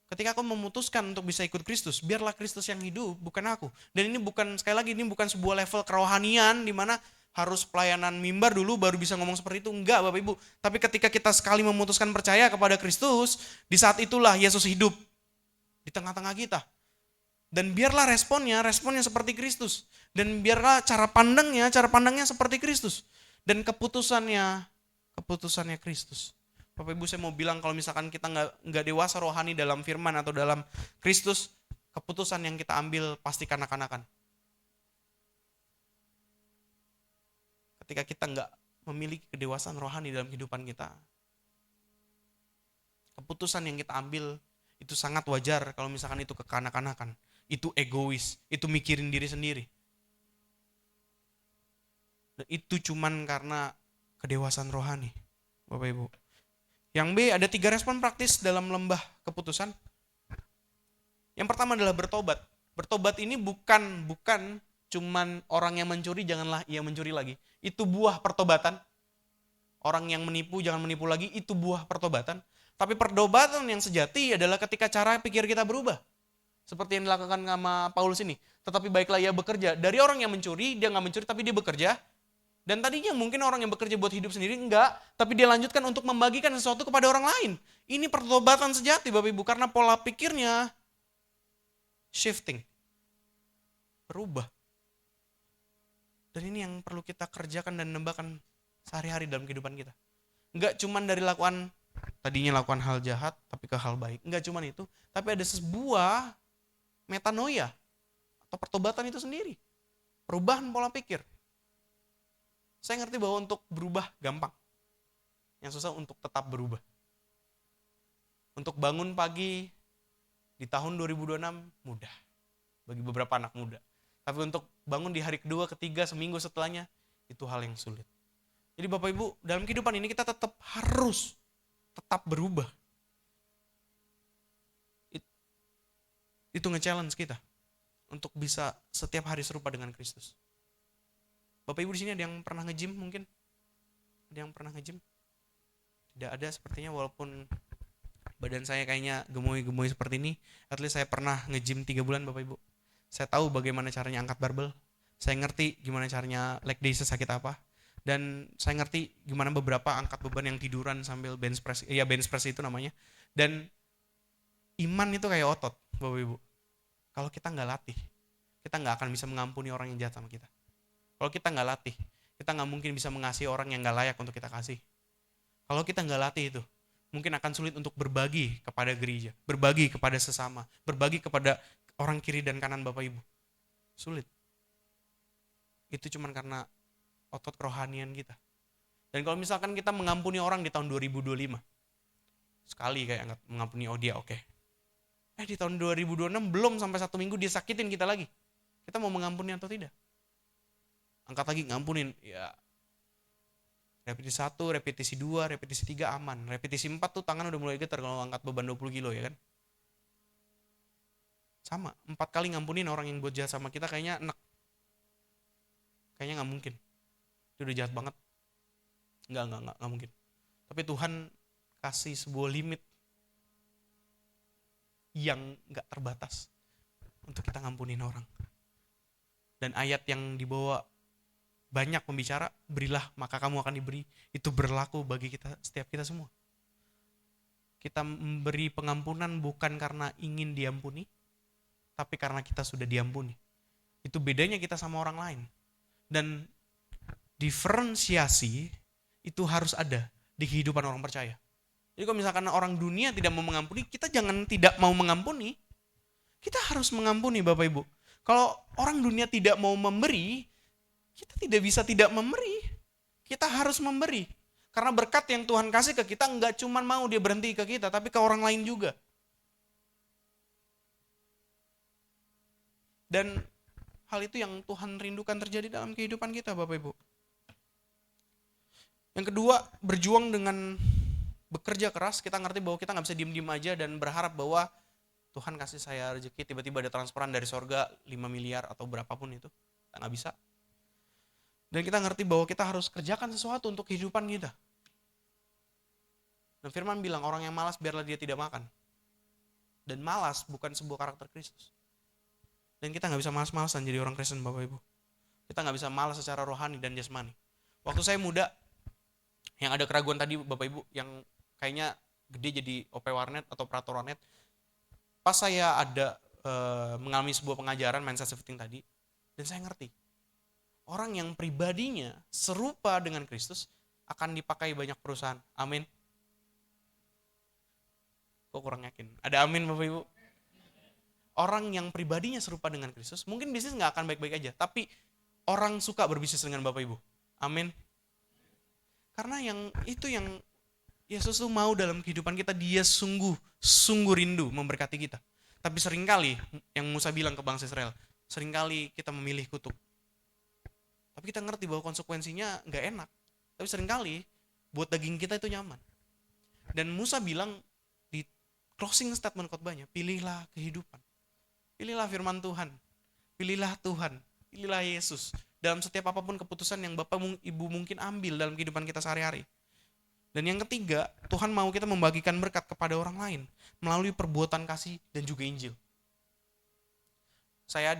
Ketika aku memutuskan untuk bisa ikut Kristus, biarlah Kristus yang hidup, bukan aku. Dan ini bukan, sekali lagi, ini bukan sebuah level kerohanian di mana harus pelayanan mimbar dulu baru bisa ngomong seperti itu. Enggak, Bapak Ibu. Tapi ketika kita sekali memutuskan percaya kepada Kristus, di saat itulah Yesus hidup di tengah-tengah kita. Dan biarlah responnya seperti Kristus. Dan biarlah cara pandangnya seperti Kristus. Dan keputusannya Kristus. Bapak Ibu, saya mau bilang kalau misalkan kita nggak dewasa rohani dalam firman atau dalam Kristus, keputusan yang kita ambil pasti kanak-kanakan. Ketika kita nggak memiliki kedewasaan rohani dalam kehidupan kita, keputusan yang kita ambil itu sangat wajar kalau misalkan itu kekanak-kanakan, itu egois, itu mikirin diri sendiri. Dan itu cuman karena kedewasaan rohani, Bapak Ibu. Yang B, ada 3 respon praktis dalam lembah keputusan. Yang pertama adalah bertobat. Bertobat ini bukan cuman orang yang mencuri janganlah ia mencuri lagi. Itu buah pertobatan. Orang yang menipu jangan menipu lagi, itu buah pertobatan. Tapi pertobatan yang sejati adalah ketika cara pikir kita berubah. Seperti yang dilakukan sama Paulus ini. Tetapi baiklah ia bekerja. Dari orang yang mencuri, dia nggak mencuri tapi dia bekerja. Dan tadinya mungkin orang yang bekerja buat hidup sendiri, enggak. Tapi dia lanjutkan untuk membagikan sesuatu kepada orang lain. Ini pertobatan sejati Bapak Ibu. Karena pola pikirnya shifting. Berubah. Dan ini yang perlu kita kerjakan dan nembakan sehari-hari dalam kehidupan kita. Enggak cuman dari tadinya lakukan hal jahat, tapi ke hal baik. Enggak cuman itu. Tapi ada sebuah metanoia. Atau pertobatan itu sendiri. Perubahan pola pikir. Saya ngerti bahwa untuk berubah gampang. Yang susah untuk tetap berubah. Untuk bangun pagi di tahun 2026 mudah. Bagi beberapa anak muda. Tapi untuk bangun di hari kedua, ketiga, seminggu setelahnya, itu hal yang sulit. Jadi Bapak Ibu, dalam kehidupan ini kita harus tetap berubah. Itu nge-challenge kita untuk bisa setiap hari serupa dengan Kristus. Bapak Ibu di sini ada yang pernah nge-gym mungkin? Ada yang pernah nge-gym? Tidak ada sepertinya, walaupun badan saya kayaknya gemoy-gemoy seperti ini. At least saya pernah nge-gym 3 bulan Bapak Ibu. Saya tahu bagaimana caranya angkat barbel. Saya ngerti gimana caranya leg day sesakit apa. Dan saya ngerti gimana beberapa angkat beban yang tiduran sambil bench press. Ya bench press itu namanya. Dan iman itu kayak otot Bapak Ibu. Kalau kita nggak latih, kita nggak akan bisa mengampuni orang yang jahat sama kita. Kalau kita nggak latih, kita nggak mungkin bisa mengasihi orang yang nggak layak untuk kita kasih. Kalau kita nggak latih itu, mungkin akan sulit untuk berbagi kepada gereja, berbagi kepada sesama, berbagi kepada orang kiri dan kanan Bapak Ibu. Sulit. Itu cuma karena otot kerohanian kita. Dan kalau misalkan kita mengampuni orang di tahun 2025, sekali kayak mengampuni dia, oke. Di tahun 2026 belum sampai 1 minggu dia sakitin kita lagi. Kita mau mengampuni atau tidak? Angkat lagi, ngampunin. Ya, repetisi 1, repetisi 2, repetisi 3 aman. Repetisi 4 tuh tangan udah mulai getar kalau angkat beban 20 kilo ya kan. Sama, 4 kali ngampunin orang yang buat jahat sama kita kayaknya enak. Kayaknya gak mungkin. Itu udah jahat banget. Enggak mungkin. Tapi Tuhan kasih sebuah limit yang gak terbatas untuk kita ngampunin orang. Dan ayat yang dibawa banyak pembicara, berilah maka kamu akan diberi, itu berlaku bagi kita, setiap kita semua. Kita memberi pengampunan bukan karena ingin diampuni, tapi karena kita sudah diampuni. Itu bedanya kita sama orang lain. Dan diferensiasi itu harus ada di kehidupan orang percaya. Jadi kalau misalkan orang dunia tidak mau mengampuni, kita jangan tidak mau mengampuni. Kita harus mengampuni Bapak Ibu. Kalau orang dunia tidak mau memberi, kita tidak bisa tidak memberi. Kita harus memberi. Karena berkat yang Tuhan kasih ke kita enggak cuma mau dia berhenti ke kita, tapi ke orang lain juga. Dan hal itu yang Tuhan rindukan terjadi dalam kehidupan kita Bapak Ibu. Yang kedua, berjuang dengan bekerja keras. Kita ngerti bahwa kita gak bisa diem-diem aja dan berharap bahwa Tuhan kasih saya rezeki, tiba-tiba ada transferan dari sorga 5 miliar atau berapapun itu. Kita gak bisa. Dan kita ngerti bahwa kita harus kerjakan sesuatu untuk kehidupan kita. Dan Firman bilang, orang yang malas biarlah dia tidak makan. Dan malas bukan sebuah karakter Kristus. Dan kita gak bisa malas-malasan jadi orang Kristen Bapak Ibu. Kita gak bisa malas secara rohani dan jasmani. Waktu saya muda, yang ada keraguan tadi Bapak Ibu, yang kayaknya gede jadi OP warnet atau operator warnet, pas saya ada mengalami sebuah pengajaran mindset shifting tadi, dan saya ngerti, orang yang pribadinya serupa dengan Kristus akan dipakai banyak perusahaan. Amin. Kok kurang yakin? Ada amin Bapak Ibu? Orang yang pribadinya serupa dengan Kristus, mungkin bisnis gak akan baik-baik aja, tapi orang suka berbisnis dengan Bapak Ibu. Amin. Karena yang Yesus tuh mau dalam kehidupan kita, dia sungguh rindu memberkati kita. Tapi seringkali, yang Musa bilang ke bangsa Israel, seringkali kita memilih kutuk. Tapi kita ngerti bahwa konsekuensinya gak enak. Tapi seringkali, buat daging kita itu nyaman. Dan Musa bilang di closing statement khotbahnya, pilihlah kehidupan. Pilihlah firman Tuhan. Pilihlah Tuhan. Pilihlah Yesus. Dalam setiap apapun keputusan yang Bapak Ibu mungkin ambil dalam kehidupan kita sehari-hari. Dan yang ketiga, Tuhan mau kita membagikan berkat kepada orang lain melalui perbuatan kasih dan juga Injil. Saya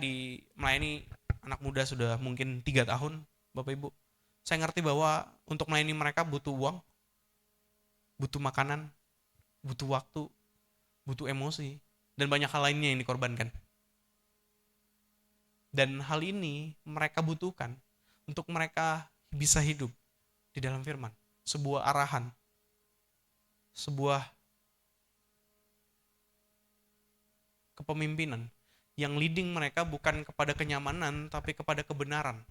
melayani anak muda sudah mungkin 3 tahun, Bapak Ibu. Saya ngerti bahwa untuk melayani mereka butuh uang, butuh makanan, butuh waktu, butuh emosi, dan banyak hal lainnya yang dikorbankan. Dan hal ini mereka butuhkan untuk mereka bisa hidup di dalam firman. Sebuah arahan, sebuah kepemimpinan yang leading mereka bukan kepada kenyamanan tapi kepada kebenaran.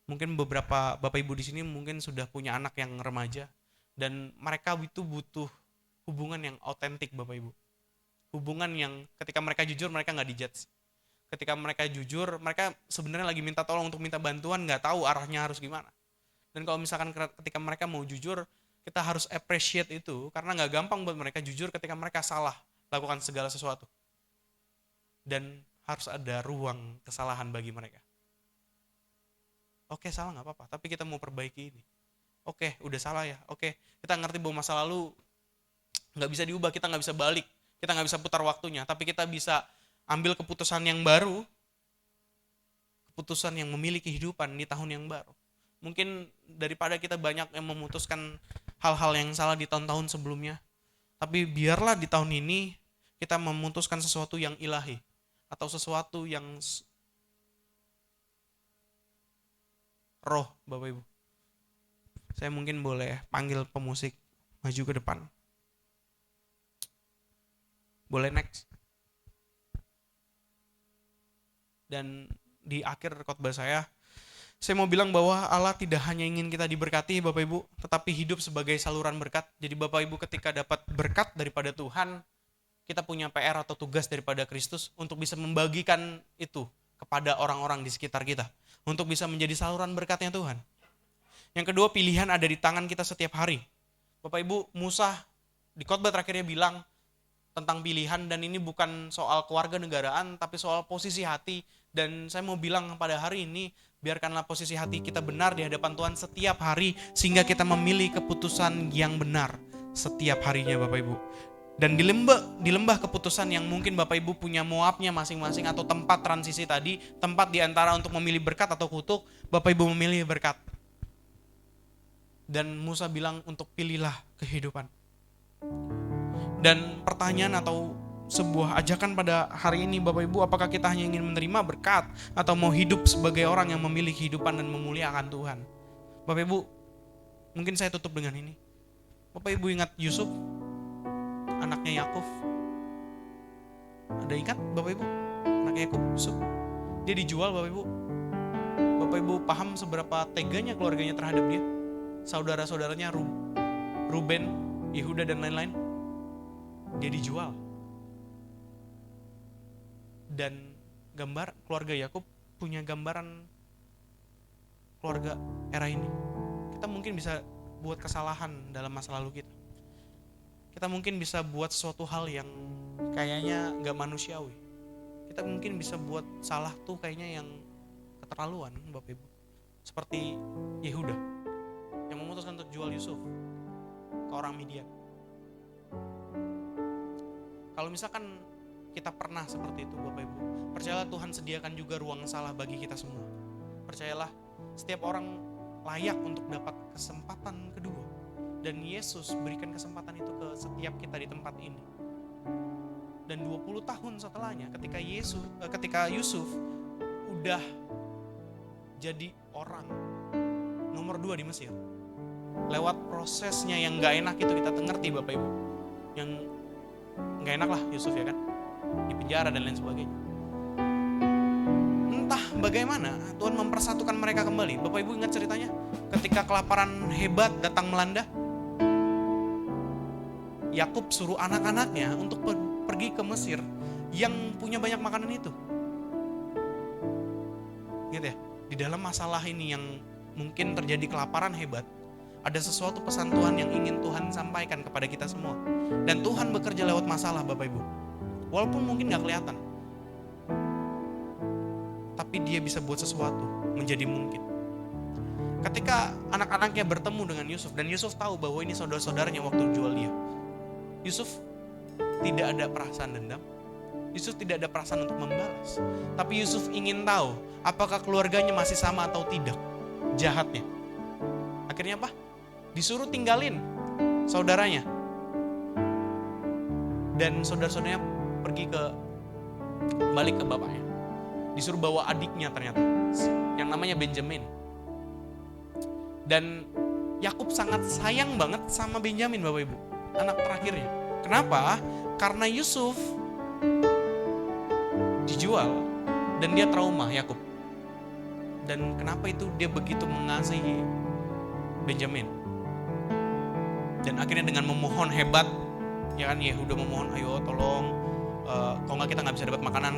Mungkin beberapa Bapak Ibu di sini mungkin sudah punya anak yang remaja dan mereka itu butuh hubungan yang autentik Bapak Ibu. Hubungan yang ketika mereka jujur mereka nggak dijudge. ketika mereka jujur, mereka sebenarnya lagi minta tolong untuk minta bantuan, nggak tahu arahnya harus gimana. Dan kalau misalkan ketika mereka mau jujur, kita harus appreciate itu, karena nggak gampang buat mereka jujur ketika mereka salah lakukan segala sesuatu. Dan harus ada ruang kesalahan bagi mereka. Oke, salah nggak apa-apa, tapi kita mau perbaiki ini. Oke, udah salah ya. Oke, kita ngerti bahwa masa lalu nggak bisa diubah, kita nggak bisa balik, kita nggak bisa putar waktunya, tapi kita bisa ambil keputusan yang baru, keputusan yang memiliki kehidupan di tahun yang baru. Mungkin daripada kita banyak yang memutuskan hal-hal yang salah di tahun-tahun sebelumnya, tapi biarlah di tahun ini kita memutuskan sesuatu yang ilahi, atau sesuatu yang roh, Bapak Ibu. Saya mungkin boleh panggil pemusik maju ke depan. Boleh next. Dan di akhir khotbah saya mau bilang bahwa Allah tidak hanya ingin kita diberkati, Bapak Ibu, tetapi hidup sebagai saluran berkat. Jadi Bapak Ibu ketika dapat berkat daripada Tuhan, kita punya PR atau tugas daripada Kristus untuk bisa membagikan itu kepada orang-orang di sekitar kita, untuk bisa menjadi saluran berkatnya Tuhan. Yang kedua, pilihan ada di tangan kita setiap hari. Bapak Ibu, Musa di khotbah terakhirnya bilang tentang pilihan, dan ini bukan soal keluarga negaraan, tapi soal posisi hati. Dan saya mau bilang pada hari ini, biarkanlah posisi hati kita benar di hadapan Tuhan setiap hari, sehingga kita memilih keputusan yang benar setiap harinya, Bapak Ibu. Dan di lembah keputusan yang mungkin Bapak Ibu punya Moabnya masing-masing, atau tempat transisi tadi, tempat di antara untuk memilih berkat atau kutuk, Bapak Ibu memilih berkat. Dan Musa bilang untuk pilihlah kehidupan. Dan pertanyaan atau sebuah ajakan pada hari ini, Bapak Ibu, apakah kita hanya ingin menerima berkat atau mau hidup sebagai orang yang memilih kehidupan dan memuliakan Tuhan? Bapak Ibu, mungkin saya tutup dengan ini. Bapak Ibu ingat Yusuf, anaknya Yakub? Ada ingat Bapak Ibu? Anaknya Yakub, Yusuf. Dia dijual, Bapak Ibu. Bapak Ibu paham seberapa teganya keluarganya terhadap dia? Saudara-saudaranya Ruben, Yehuda dan lain-lain. Dia dijual. Dan gambar keluarga Yakub punya gambaran keluarga era ini. Kita mungkin bisa buat kesalahan dalam masa lalu kita. Kita mungkin bisa buat sesuatu hal yang kayaknya gak manusiawi. Kita mungkin bisa buat salah tuh kayaknya yang keterlaluan, Bapak Ibu. Seperti Yehuda yang memutuskan untuk jual Yusuf ke orang Midian. Kalau misalkan kita pernah seperti itu, Bapak Ibu, percayalah Tuhan sediakan juga ruang salah bagi kita semua. Percayalah, setiap orang layak untuk dapat kesempatan kedua. Dan Yesus berikan kesempatan itu ke setiap kita di tempat ini. Dan 20 tahun setelahnya, ketika Yusuf udah jadi orang nomor 2 di Mesir, lewat prosesnya yang gak enak itu kita ngerti, Bapak Ibu. Yang gak enak lah Yusuf, ya kan, di penjara dan lain sebagainya. Entah bagaimana Tuhan mempersatukan mereka kembali. Bapak Ibu ingat ceritanya ketika kelaparan hebat datang melanda, Yakub suruh anak-anaknya untuk pergi ke Mesir yang punya banyak makanan itu. Ingat ya, di dalam masalah ini yang mungkin terjadi kelaparan hebat, ada sesuatu pesan Tuhan yang ingin Tuhan sampaikan kepada kita semua. Dan Tuhan bekerja lewat masalah, Bapak Ibu. Walaupun mungkin gak kelihatan, tapi dia bisa buat sesuatu menjadi mungkin. Ketika anak-anaknya bertemu dengan Yusuf, dan Yusuf tahu bahwa ini saudara-saudaranya waktu jual dia, Yusuf tidak ada perasaan dendam. Yusuf tidak ada perasaan untuk membalas. Tapi Yusuf ingin tahu apakah keluarganya masih sama atau tidak jahatnya. Akhirnya apa? Disuruh tinggalin saudaranya. Dan saudara-saudaranya pergi balik ke bapaknya. Disuruh bawa adiknya ternyata, yang namanya Benjamin. Dan Yakub sangat sayang banget sama Benjamin, Bapak Ibu, anak terakhirnya. Kenapa? Karena Yusuf dijual dan dia trauma, Yakub. Dan kenapa itu dia begitu mengasihi Benjamin? Dan akhirnya dengan memohon hebat, ya kan, Yehuda memohon, ayo tolong Kalau nggak kita nggak bisa dapat makanan,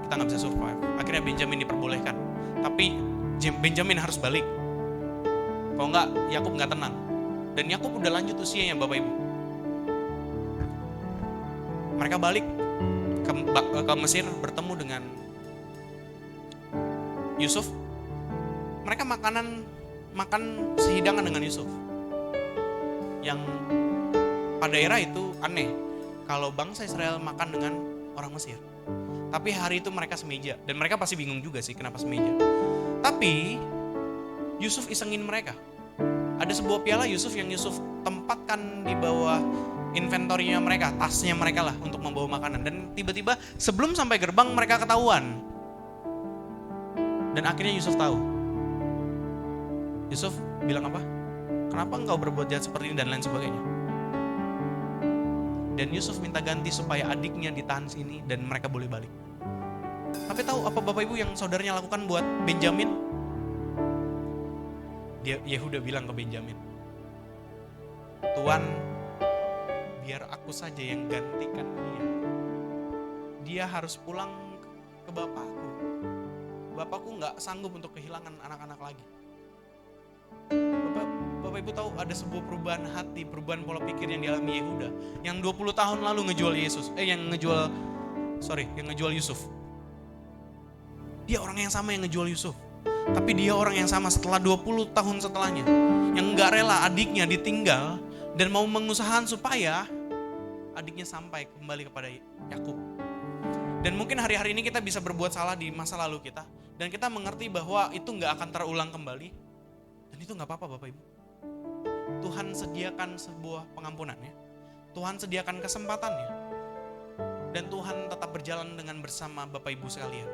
kita nggak bisa survive. Akhirnya Benjamin diperbolehkan, tapi Benjamin harus balik. Kalau nggak, Yakub nggak tenang. Dan Yakub udah lanjut usianya, Bapak Ibu. Mereka balik ke Mesir, bertemu dengan Yusuf. Mereka makan sehidangan dengan Yusuf. Yang pada era itu aneh kalau bangsa Israel makan dengan orang Mesir. Tapi hari itu mereka semeja, dan mereka pasti bingung juga sih kenapa semeja. Tapi Yusuf isengin mereka. Ada sebuah piala Yusuf yang Yusuf tempatkan di bawah inventorinya mereka, tasnya mereka lah untuk membawa makanan. Dan tiba-tiba sebelum sampai gerbang mereka ketahuan. Dan akhirnya Yusuf tahu. Yusuf bilang apa? Kenapa engkau berbuat jahat seperti ini dan lain sebagainya. Dan Yusuf minta ganti supaya adiknya ditahan sini dan mereka boleh balik. Tapi tahu apa Bapak Ibu yang saudaranya lakukan buat Benjamin? Yehuda bilang ke Benjamin, Tuan, biar aku saja yang gantikan dia. Dia harus pulang ke bapakku. Bapakku gak sanggup untuk kehilangan anak-anak lagi. Bapak Ibu tahu ada sebuah perubahan hati, perubahan pola pikir yang dialami Yehuda yang 20 tahun lalu ngejual Yusuf. Dia orang yang sama yang ngejual Yusuf. Tapi dia orang yang sama setelah 20 tahun setelahnya, yang gak rela adiknya ditinggal dan mau mengusahakan supaya adiknya sampai kembali kepada Yakub. Dan mungkin hari-hari ini kita bisa berbuat salah di masa lalu kita, dan kita mengerti bahwa itu gak akan terulang kembali. Dan itu gak apa-apa Bapak Ibu. Tuhan sediakan sebuah pengampunannya, Tuhan sediakan kesempatannya, dan Tuhan tetap berjalan dengan bersama Bapak Ibu sekalian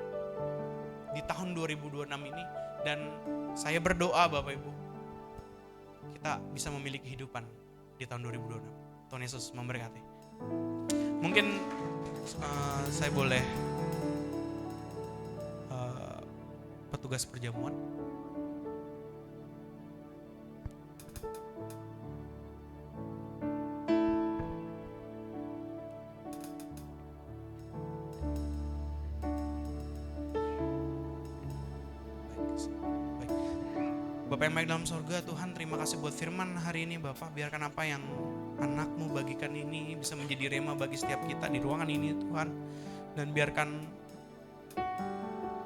di tahun 2026 ini. Dan saya berdoa Bapak Ibu, kita bisa memiliki kehidupan di tahun 2026. Tuhan Yesus memberkati. Mungkin saya boleh petugas perjamuan. Bapak yang baik dalam sorga, Tuhan terima kasih buat firman hari ini Bapak. Biarkan apa yang anak-Mu bagikan ini bisa menjadi rema bagi setiap kita di ruangan ini Tuhan. Dan biarkan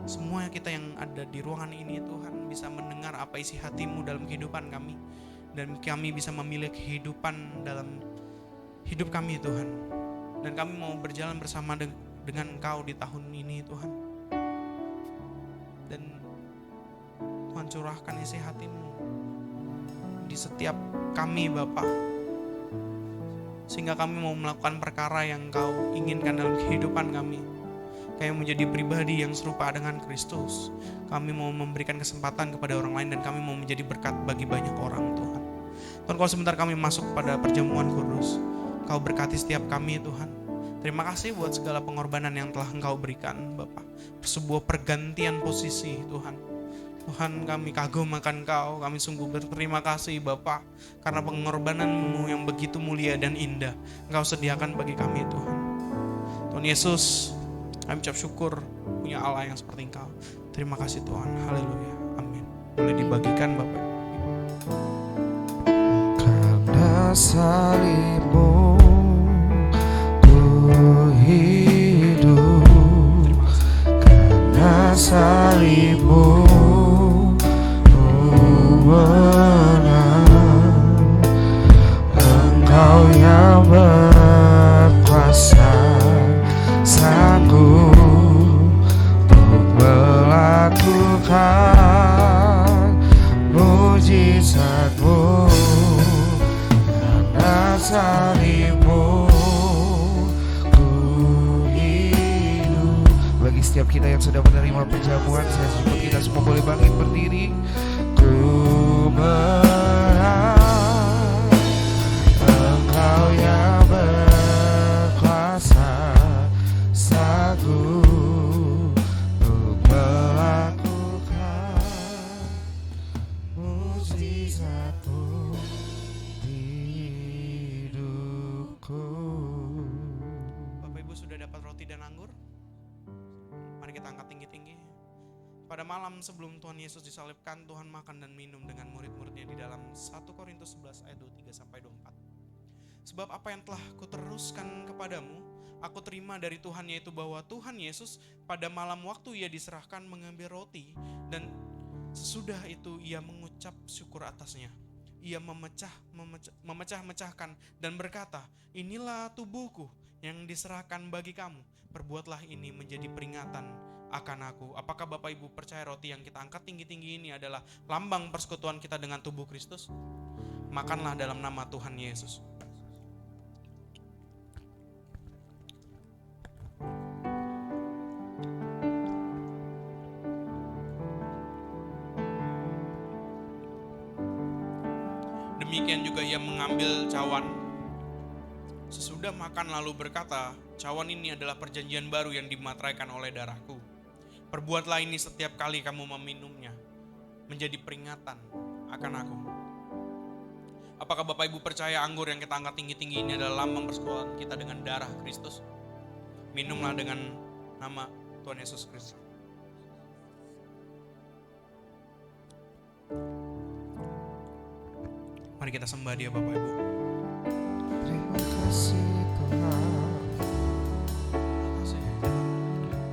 semua kita yang ada di ruangan ini Tuhan bisa mendengar apa isi hati-Mu dalam kehidupan kami. Dan kami bisa memilih kehidupan dalam hidup kami Tuhan. Dan kami mau berjalan bersama dengan Engkau di tahun ini Tuhan. Dan Tuhan curahkan isi hati-Mu di setiap kami Bapa, sehingga kami mau melakukan perkara yang Kau inginkan dalam kehidupan kami. Kami menjadi pribadi yang serupa dengan Kristus. Kami mau memberikan kesempatan kepada orang lain, dan kami mau menjadi berkat bagi banyak orang Tuhan. Tuhan, kalau sebentar kami masuk pada perjamuan kudus, Kau berkati setiap kami Tuhan. Terima kasih buat segala pengorbanan yang telah Engkau berikan Bapa. Sebuah pergantian posisi Tuhan. Tuhan, kami kagum akan Kau, kami sungguh berterima kasih Bapa, karena pengorbanan-Mu yang begitu mulia dan indah Engkau sediakan bagi kami Tuhan. Tuhan Yesus, kami ucap syukur punya Allah yang seperti Engkau. Terima kasih Tuhan, haleluya, amin. Boleh dibagikan Bapak. Karena salib-Mu ku hidup, karena salib-Mu menang. Engkau yang berkuasa, sanggup untuk melakukan mujizat-Mu. Karena salib-Mu ku hidup. Bagi setiap kita yang sudah menerima perjamuan, saya jemput kita semua boleh bangkit berdiri. Ku menang, Engkau yang berkuasa, sanggup untuk melakukan mujizat-Mu di hidupku. Bapak Ibu sudah dapat roti dan kita angkat tinggi-tinggi. Pada malam sebelum Tuhan Yesus disalibkan, Tuhan makan dan minum dengan murid-muridnya di dalam 1 Korintus 11 ayat 23-24. Sebab apa yang telah kuteruskan kepadamu, aku terima dari Tuhan, yaitu bahwa Tuhan Yesus pada malam waktu ia diserahkan mengambil roti, dan sesudah itu ia mengucap syukur atasnya. Ia memecah-mecahkan dan berkata, inilah tubuhku yang diserahkan bagi kamu. Perbuatlah ini menjadi peringatan akan aku. Apakah Bapak Ibu percaya roti yang kita angkat tinggi-tinggi ini adalah lambang persekutuan kita dengan tubuh Kristus? Makanlah dalam nama Tuhan Yesus. Demikian juga ia mengambil cawan. Sesudah makan lalu berkata, cawan ini adalah perjanjian baru yang dimateraikan oleh darahku. Perbuatlah ini setiap kali kamu meminumnya, menjadi peringatan akan aku. Apakah Bapak Ibu percaya anggur yang kita angkat tinggi-tinggi ini adalah lambang persekutuan kita dengan darah Kristus? Minumlah dengan nama Tuhan Yesus Kristus. Mari kita sembah Dia, Bapak Ibu. Terima kasih Tuhan.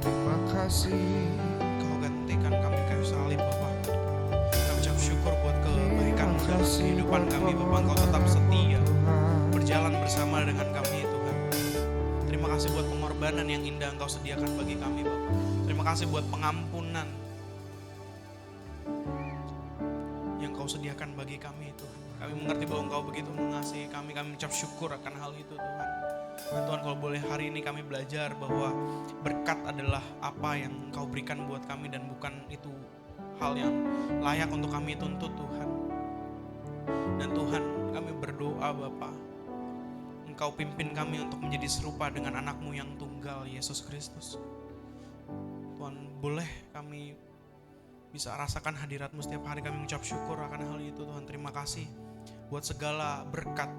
Terima kasih. Kau gantikan kami kayu salib, Bapak. Kami ucap syukur buat kebaikan dalam kehidupan kami, Bapak. Kau tetap setia, berjalan bersama dengan kami, Tuhan. Terima kasih buat pengorbanan yang indah Engkau sediakan bagi kami, Bapak. Terima kasih buat pengampunan yang Kau sediakan bagi kami, Tuhan. Kami mengerti bahwa Engkau begitu mengasihi kami. Kami mengucap syukur akan hal itu, Tuhan. Dan Tuhan, kalau boleh hari ini kami belajar bahwa berkat adalah apa yang Engkau berikan buat kami, dan bukan itu hal yang layak untuk kami tuntut, Tuhan. Dan Tuhan, kami berdoa, Bapa, Engkau pimpin kami untuk menjadi serupa dengan anak-Mu yang tunggal, Yesus Kristus. Tuhan, boleh kami bisa rasakan hadirat-Mu setiap hari. Kami mengucap syukur akan hal itu, Tuhan. Terima kasih buat segala berkat,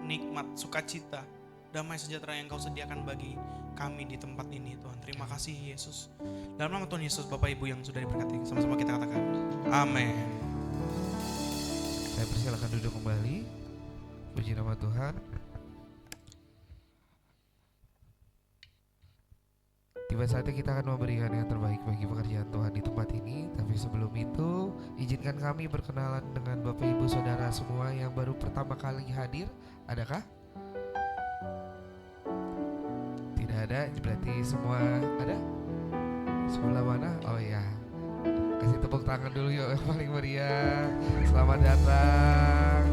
nikmat, sukacita, damai sejahtera yang Kau sediakan bagi kami di tempat ini, Tuhan. Terima kasih, Yesus. Dalam nama Tuhan Yesus, Bapak Ibu yang sudah diberkati, sama-sama kita katakan amin. Saya persilakan duduk kembali. Puji nama Tuhan. Tiba saatnya kita akan memberikan yang terbaik bagi pekerjaan Tuhan di tempat ini. Tapi sebelum itu, izinkan kami berkenalan dengan Bapak Ibu Saudara semua yang baru pertama kali hadir. Adakah? Tidak ada, berarti semua ada? Sebelah mana? Oh ya, kasih tepuk tangan dulu yuk yang paling meriah. Selamat datang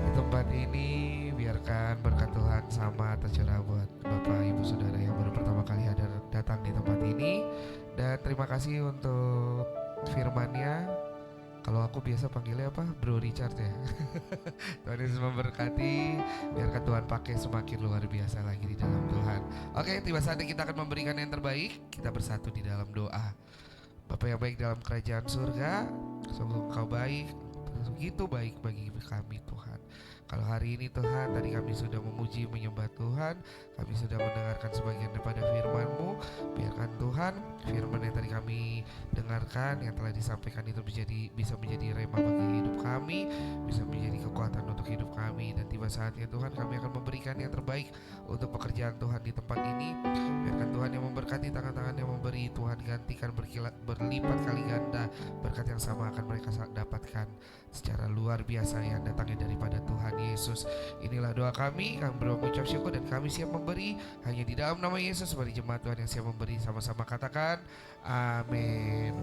di tempat ini. Biarkan berkat Tuhan sama tercurah buat Bapak Ibu Saudara yang baru pertama kali datang di tempat ini. Dan terima kasih untuk firman-Nya. Kalau aku biasa panggilnya apa? Bro Richard ya. Tuhan Yesus memberkati. Biarkan Tuhan pakai semakin luar biasa lagi di dalam Tuhan. Oke, tiba saatnya kita akan memberikan yang terbaik. Kita bersatu di dalam doa. Bapa yang baik dalam kerajaan surga, sungguh Engkau baik, begitu baik bagi kami, Tuhan. Kalau hari ini Tuhan, tadi kami sudah memuji menyembah Tuhan, kami sudah mendengarkan sebagian daripada firman-Mu. Biarkan Tuhan firman yang tadi kami dengarkan, yang telah disampaikan itu bisa menjadi rema bagi hidup kami, bisa menjadi kekuatan untuk hidup kami. Dan tiba saatnya Tuhan, kami akan memberikan yang terbaik untuk pekerjaan Tuhan di tempat ini. Biarkan Tuhan yang memberkati, tangan-tangan yang memberi, Tuhan gantikan berlipat kali ganda berkat yang sama akan mereka dapatkan secara luar biasa yang datangnya daripada Tuhan Yesus. Inilah doa kami berucap syukur dan kami siap memberi hanya di dalam nama Yesus. Sebagai jemaat Tuhan yang siap memberi, sama-sama katakan amin.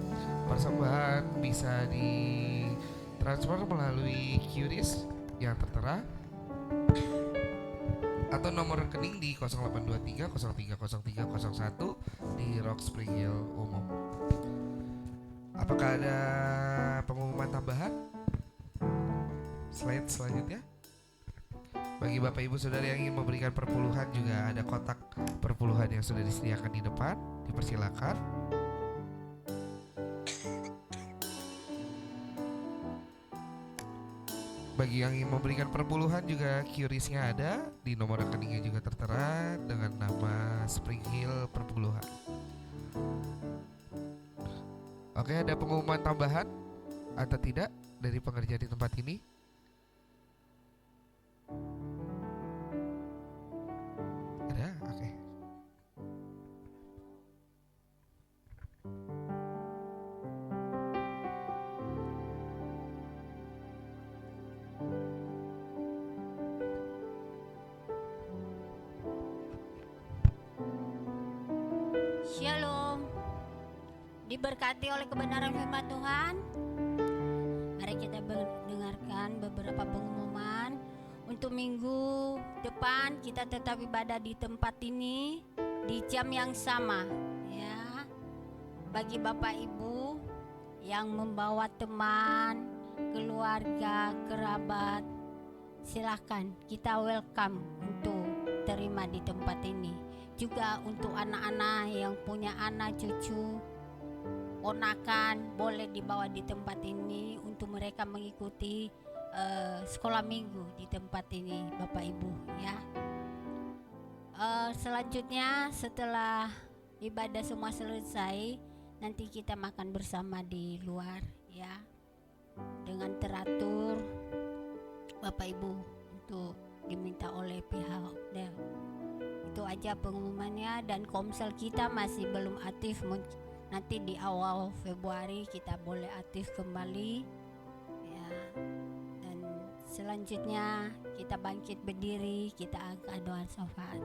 Persembahan bisa ditransfer melalui QRIS yang tertera atau nomor rekening di 0823 030301 di Rock Spring Hill umum. Apakah ada pengumuman tambahan? Slide selanjutnya. Bagi Bapak Ibu Saudara yang ingin memberikan perpuluhan, juga ada kotak perpuluhan yang sudah disediakan di depan. Dipersilakan. Bagi yang ingin memberikan perpuluhan juga QRIS-nya ada, di nomor rekeningnya juga tertera dengan nama Spring Hill Perpuluhan. Oke, ada pengumuman tambahan atau tidak dari pengerja di tempat ini? Ada? Oke. Shalom. Diberkati oleh kebenaran firman Tuhan. Mari kita mendengarkan beberapa pengumuman. Untuk minggu depan kita tetap ibadah di tempat ini di jam yang sama ya. Bagi Bapak Ibu yang membawa teman, keluarga, kerabat, silahkan, kita welcome untuk terima di tempat ini. Juga untuk anak-anak yang punya anak, cucu, ponakan, boleh dibawa di tempat ini untuk mereka mengikuti sekolah minggu di tempat ini, Bapak Ibu ya. Selanjutnya setelah ibadah semua selesai, nanti kita makan bersama di luar ya, dengan teratur Bapak Ibu untuk diminta oleh pihak hotel. Itu aja pengumumannya, dan komsel kita masih belum aktif. Nanti di awal Februari kita boleh aktif kembali ya. Dan selanjutnya kita bangkit berdiri, kita angkat doa syafaat.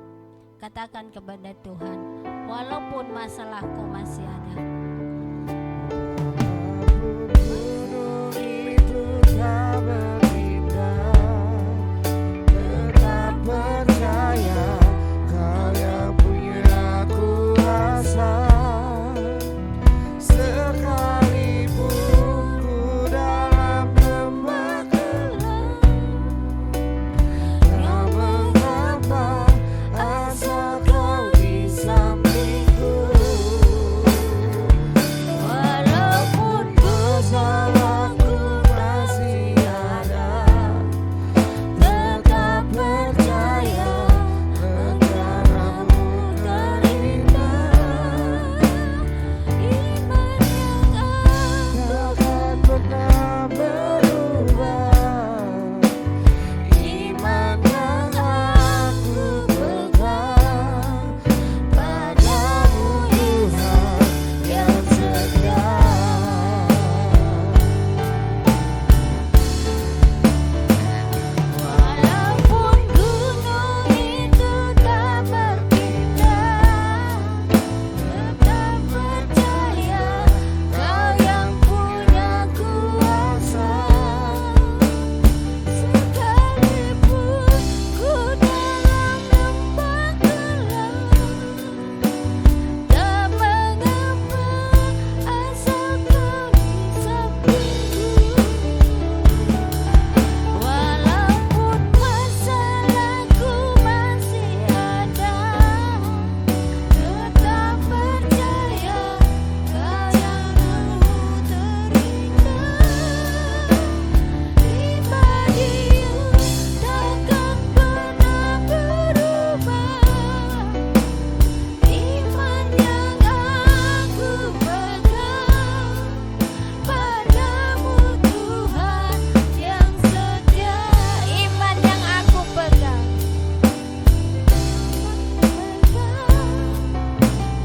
Katakan kepada Tuhan, walaupun masalahku masih ada, gunung itu tak berpindah, tetap percaya Kau yang punya kuasa. Sekalipun ku dalam lembah gelap, tak mengapa asal Kau di sampingku. Walaupun kesalahanku masih ada, tetap percaya rencanamu terindah. Iman yang takkan pernah berubah, iman yang aku pegang padamu Tuhan yang setia. Walaupun gunung itu tak berpindah, tetap percaya Kau yang punya kuasa. Sekalipun ku dalam lembah gelap, tak mengapa asal Kau di sampingku. Walaupun masalahku masih ada, tetap percaya Kau yang mahu terindah. Imaniu takkan pernah berubah, iman yang aku pegang padamu Tuhan yang setia. Iman yang aku pegang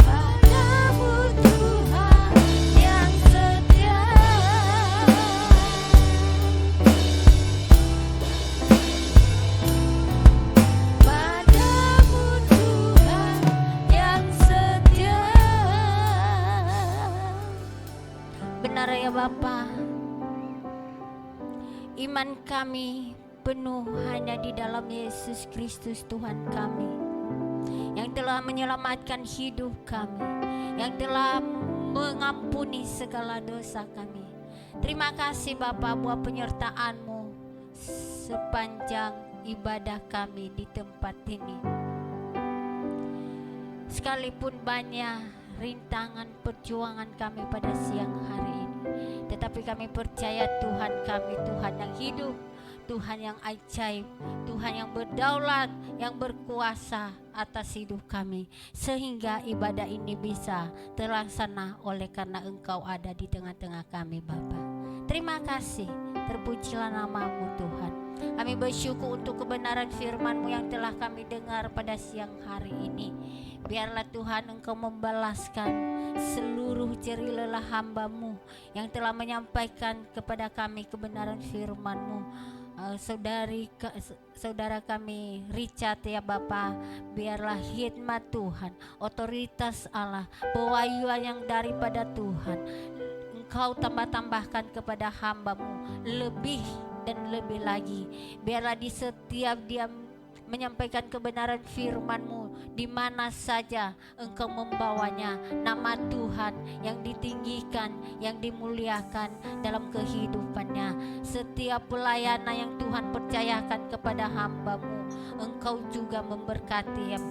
padamu Tuhan yang setia. Padamu Tuhan yang setia. Benar ya Bapa, iman kami penuh hanya di dalam Yesus Kristus Tuhan kami, yang telah menyelamatkan hidup kami, yang telah mengampuni segala dosa kami. Terima kasih Bapa buat penyertaan-Mu sepanjang ibadah kami di tempat ini. Sekalipun banyak rintangan perjuangan kami pada siang hari ini, tetapi kami percaya Tuhan kami Tuhan yang hidup, Tuhan yang ajaib, Tuhan yang berdaulat, yang berkuasa atas hidup kami, sehingga ibadah ini bisa terlaksana oleh karena Engkau ada di tengah-tengah kami Bapa. Terima kasih, terpujilah nama-Mu Tuhan. Kami bersyukur untuk kebenaran firman-Mu yang telah kami dengar pada siang hari ini. Biarlah Tuhan Engkau membalaskan seluruh jerih lelah hamba-Mu yang telah menyampaikan kepada kami kebenaran firman-Mu. Saudara kami Richard ya Bapa, biarlah hikmat Tuhan, otoritas Allah, pewahyuan yang daripada Tuhan Engkau tambahkan kepada hamba-Mu lebih dan lebih lagi. Biarlah di setiap dia menyampaikan kebenaran firman-Mu, di mana saja Engkau membawanya, nama Tuhan yang ditinggikan, yang dimuliakan dalam kehidupannya. Setiap pelayanan yang Tuhan percayakan kepada hamba-Mu, Engkau juga memberkati ya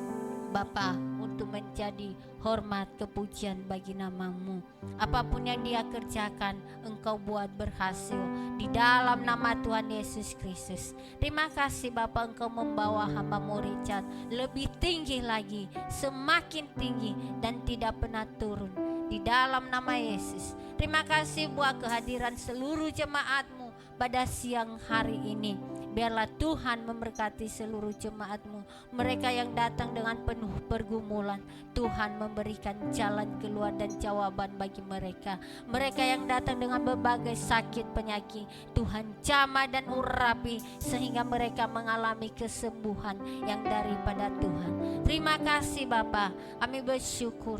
Bapa, untuk menjadi hormat kepujian bagi nama-Mu. Apapun yang dia kerjakan, Engkau buat berhasil di dalam nama Tuhan Yesus Kristus. Terima kasih Bapa, Engkau membawa hamba-Mu Richard lebih tinggi lagi, semakin tinggi dan tidak pernah turun di dalam nama Yesus. Terima kasih buat kehadiran seluruh jemaat-Mu pada siang hari ini. Biarlah Tuhan memberkati seluruh jemaat-Mu. Mereka yang datang dengan penuh pergumulan, Tuhan memberikan jalan keluar dan jawaban bagi mereka. Mereka yang datang dengan berbagai sakit penyakit, Tuhan jamah dan urapi sehingga mereka mengalami kesembuhan yang daripada Tuhan. Terima kasih Bapa, kami bersyukur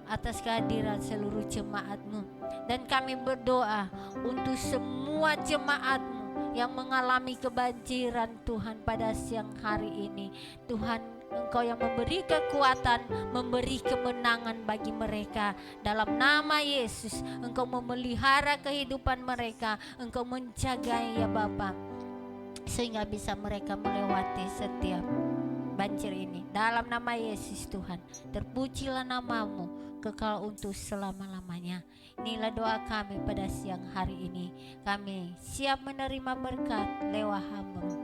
atas kehadiran seluruh jemaat-Mu. Dan kami berdoa untuk semua jemaat-Mu yang mengalami kebanjiran Tuhan pada siang hari ini. Tuhan, Engkau yang memberi kekuatan, memberi kemenangan bagi mereka. Dalam nama Yesus, Engkau memelihara kehidupan mereka, Engkau menjaga ya Bapa, sehingga bisa mereka melewati setiap banjir ini. Dalam nama Yesus Tuhan, terpujilah nama-Mu kekal untuk selama-lamanya. Inilah doa kami pada siang hari ini. Kami siap menerima berkat lewat hamba-Mu.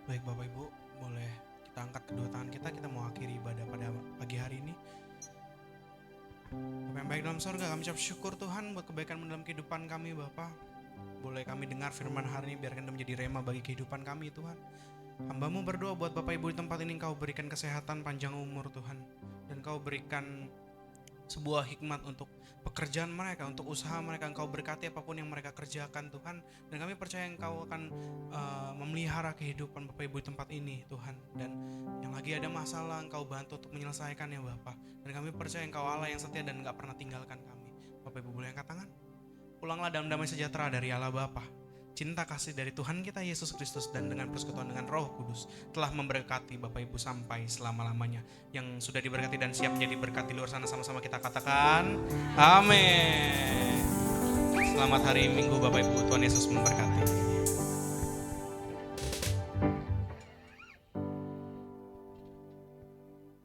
Baik Bapak Ibu, boleh kita angkat kedua tangan kita mau akhiri ibadah pada pagi hari ini. Bapak yang baik dalam surga, kami ucap syukur Tuhan buat kebaikan dalam kehidupan kami Bapak. Boleh kami dengar firman hari ini, biarkan itu menjadi rema bagi kehidupan kami Tuhan. Hamba-Mu berdoa buat Bapak Ibu di tempat ini, Engkau berikan kesehatan, panjang umur Tuhan, dan Engkau berikan sebuah hikmat untuk pekerjaan mereka, untuk usaha mereka. Engkau berkati apapun yang mereka kerjakan Tuhan, dan kami percaya Engkau akan memelihara kehidupan Bapak Ibu di tempat ini Tuhan. Dan yang lagi ada masalah, Engkau bantu untuk menyelesaikan ya Bapak. Dan kami percaya Engkau Allah yang setia dan gak pernah tinggalkan kami. Bapak Ibu boleh angkat tangan. Pulanglah dalam damai sejahtera dari Allah Bapa, cinta kasih dari Tuhan kita Yesus Kristus, dan dengan persekutuan dengan Roh Kudus telah memberkati Bapak Ibu sampai selama-lamanya. Yang sudah diberkati dan siap menjadi berkat di luar sana, sama-sama kita katakan amin. Selamat hari Minggu Bapak Ibu, Tuhan Yesus memberkati.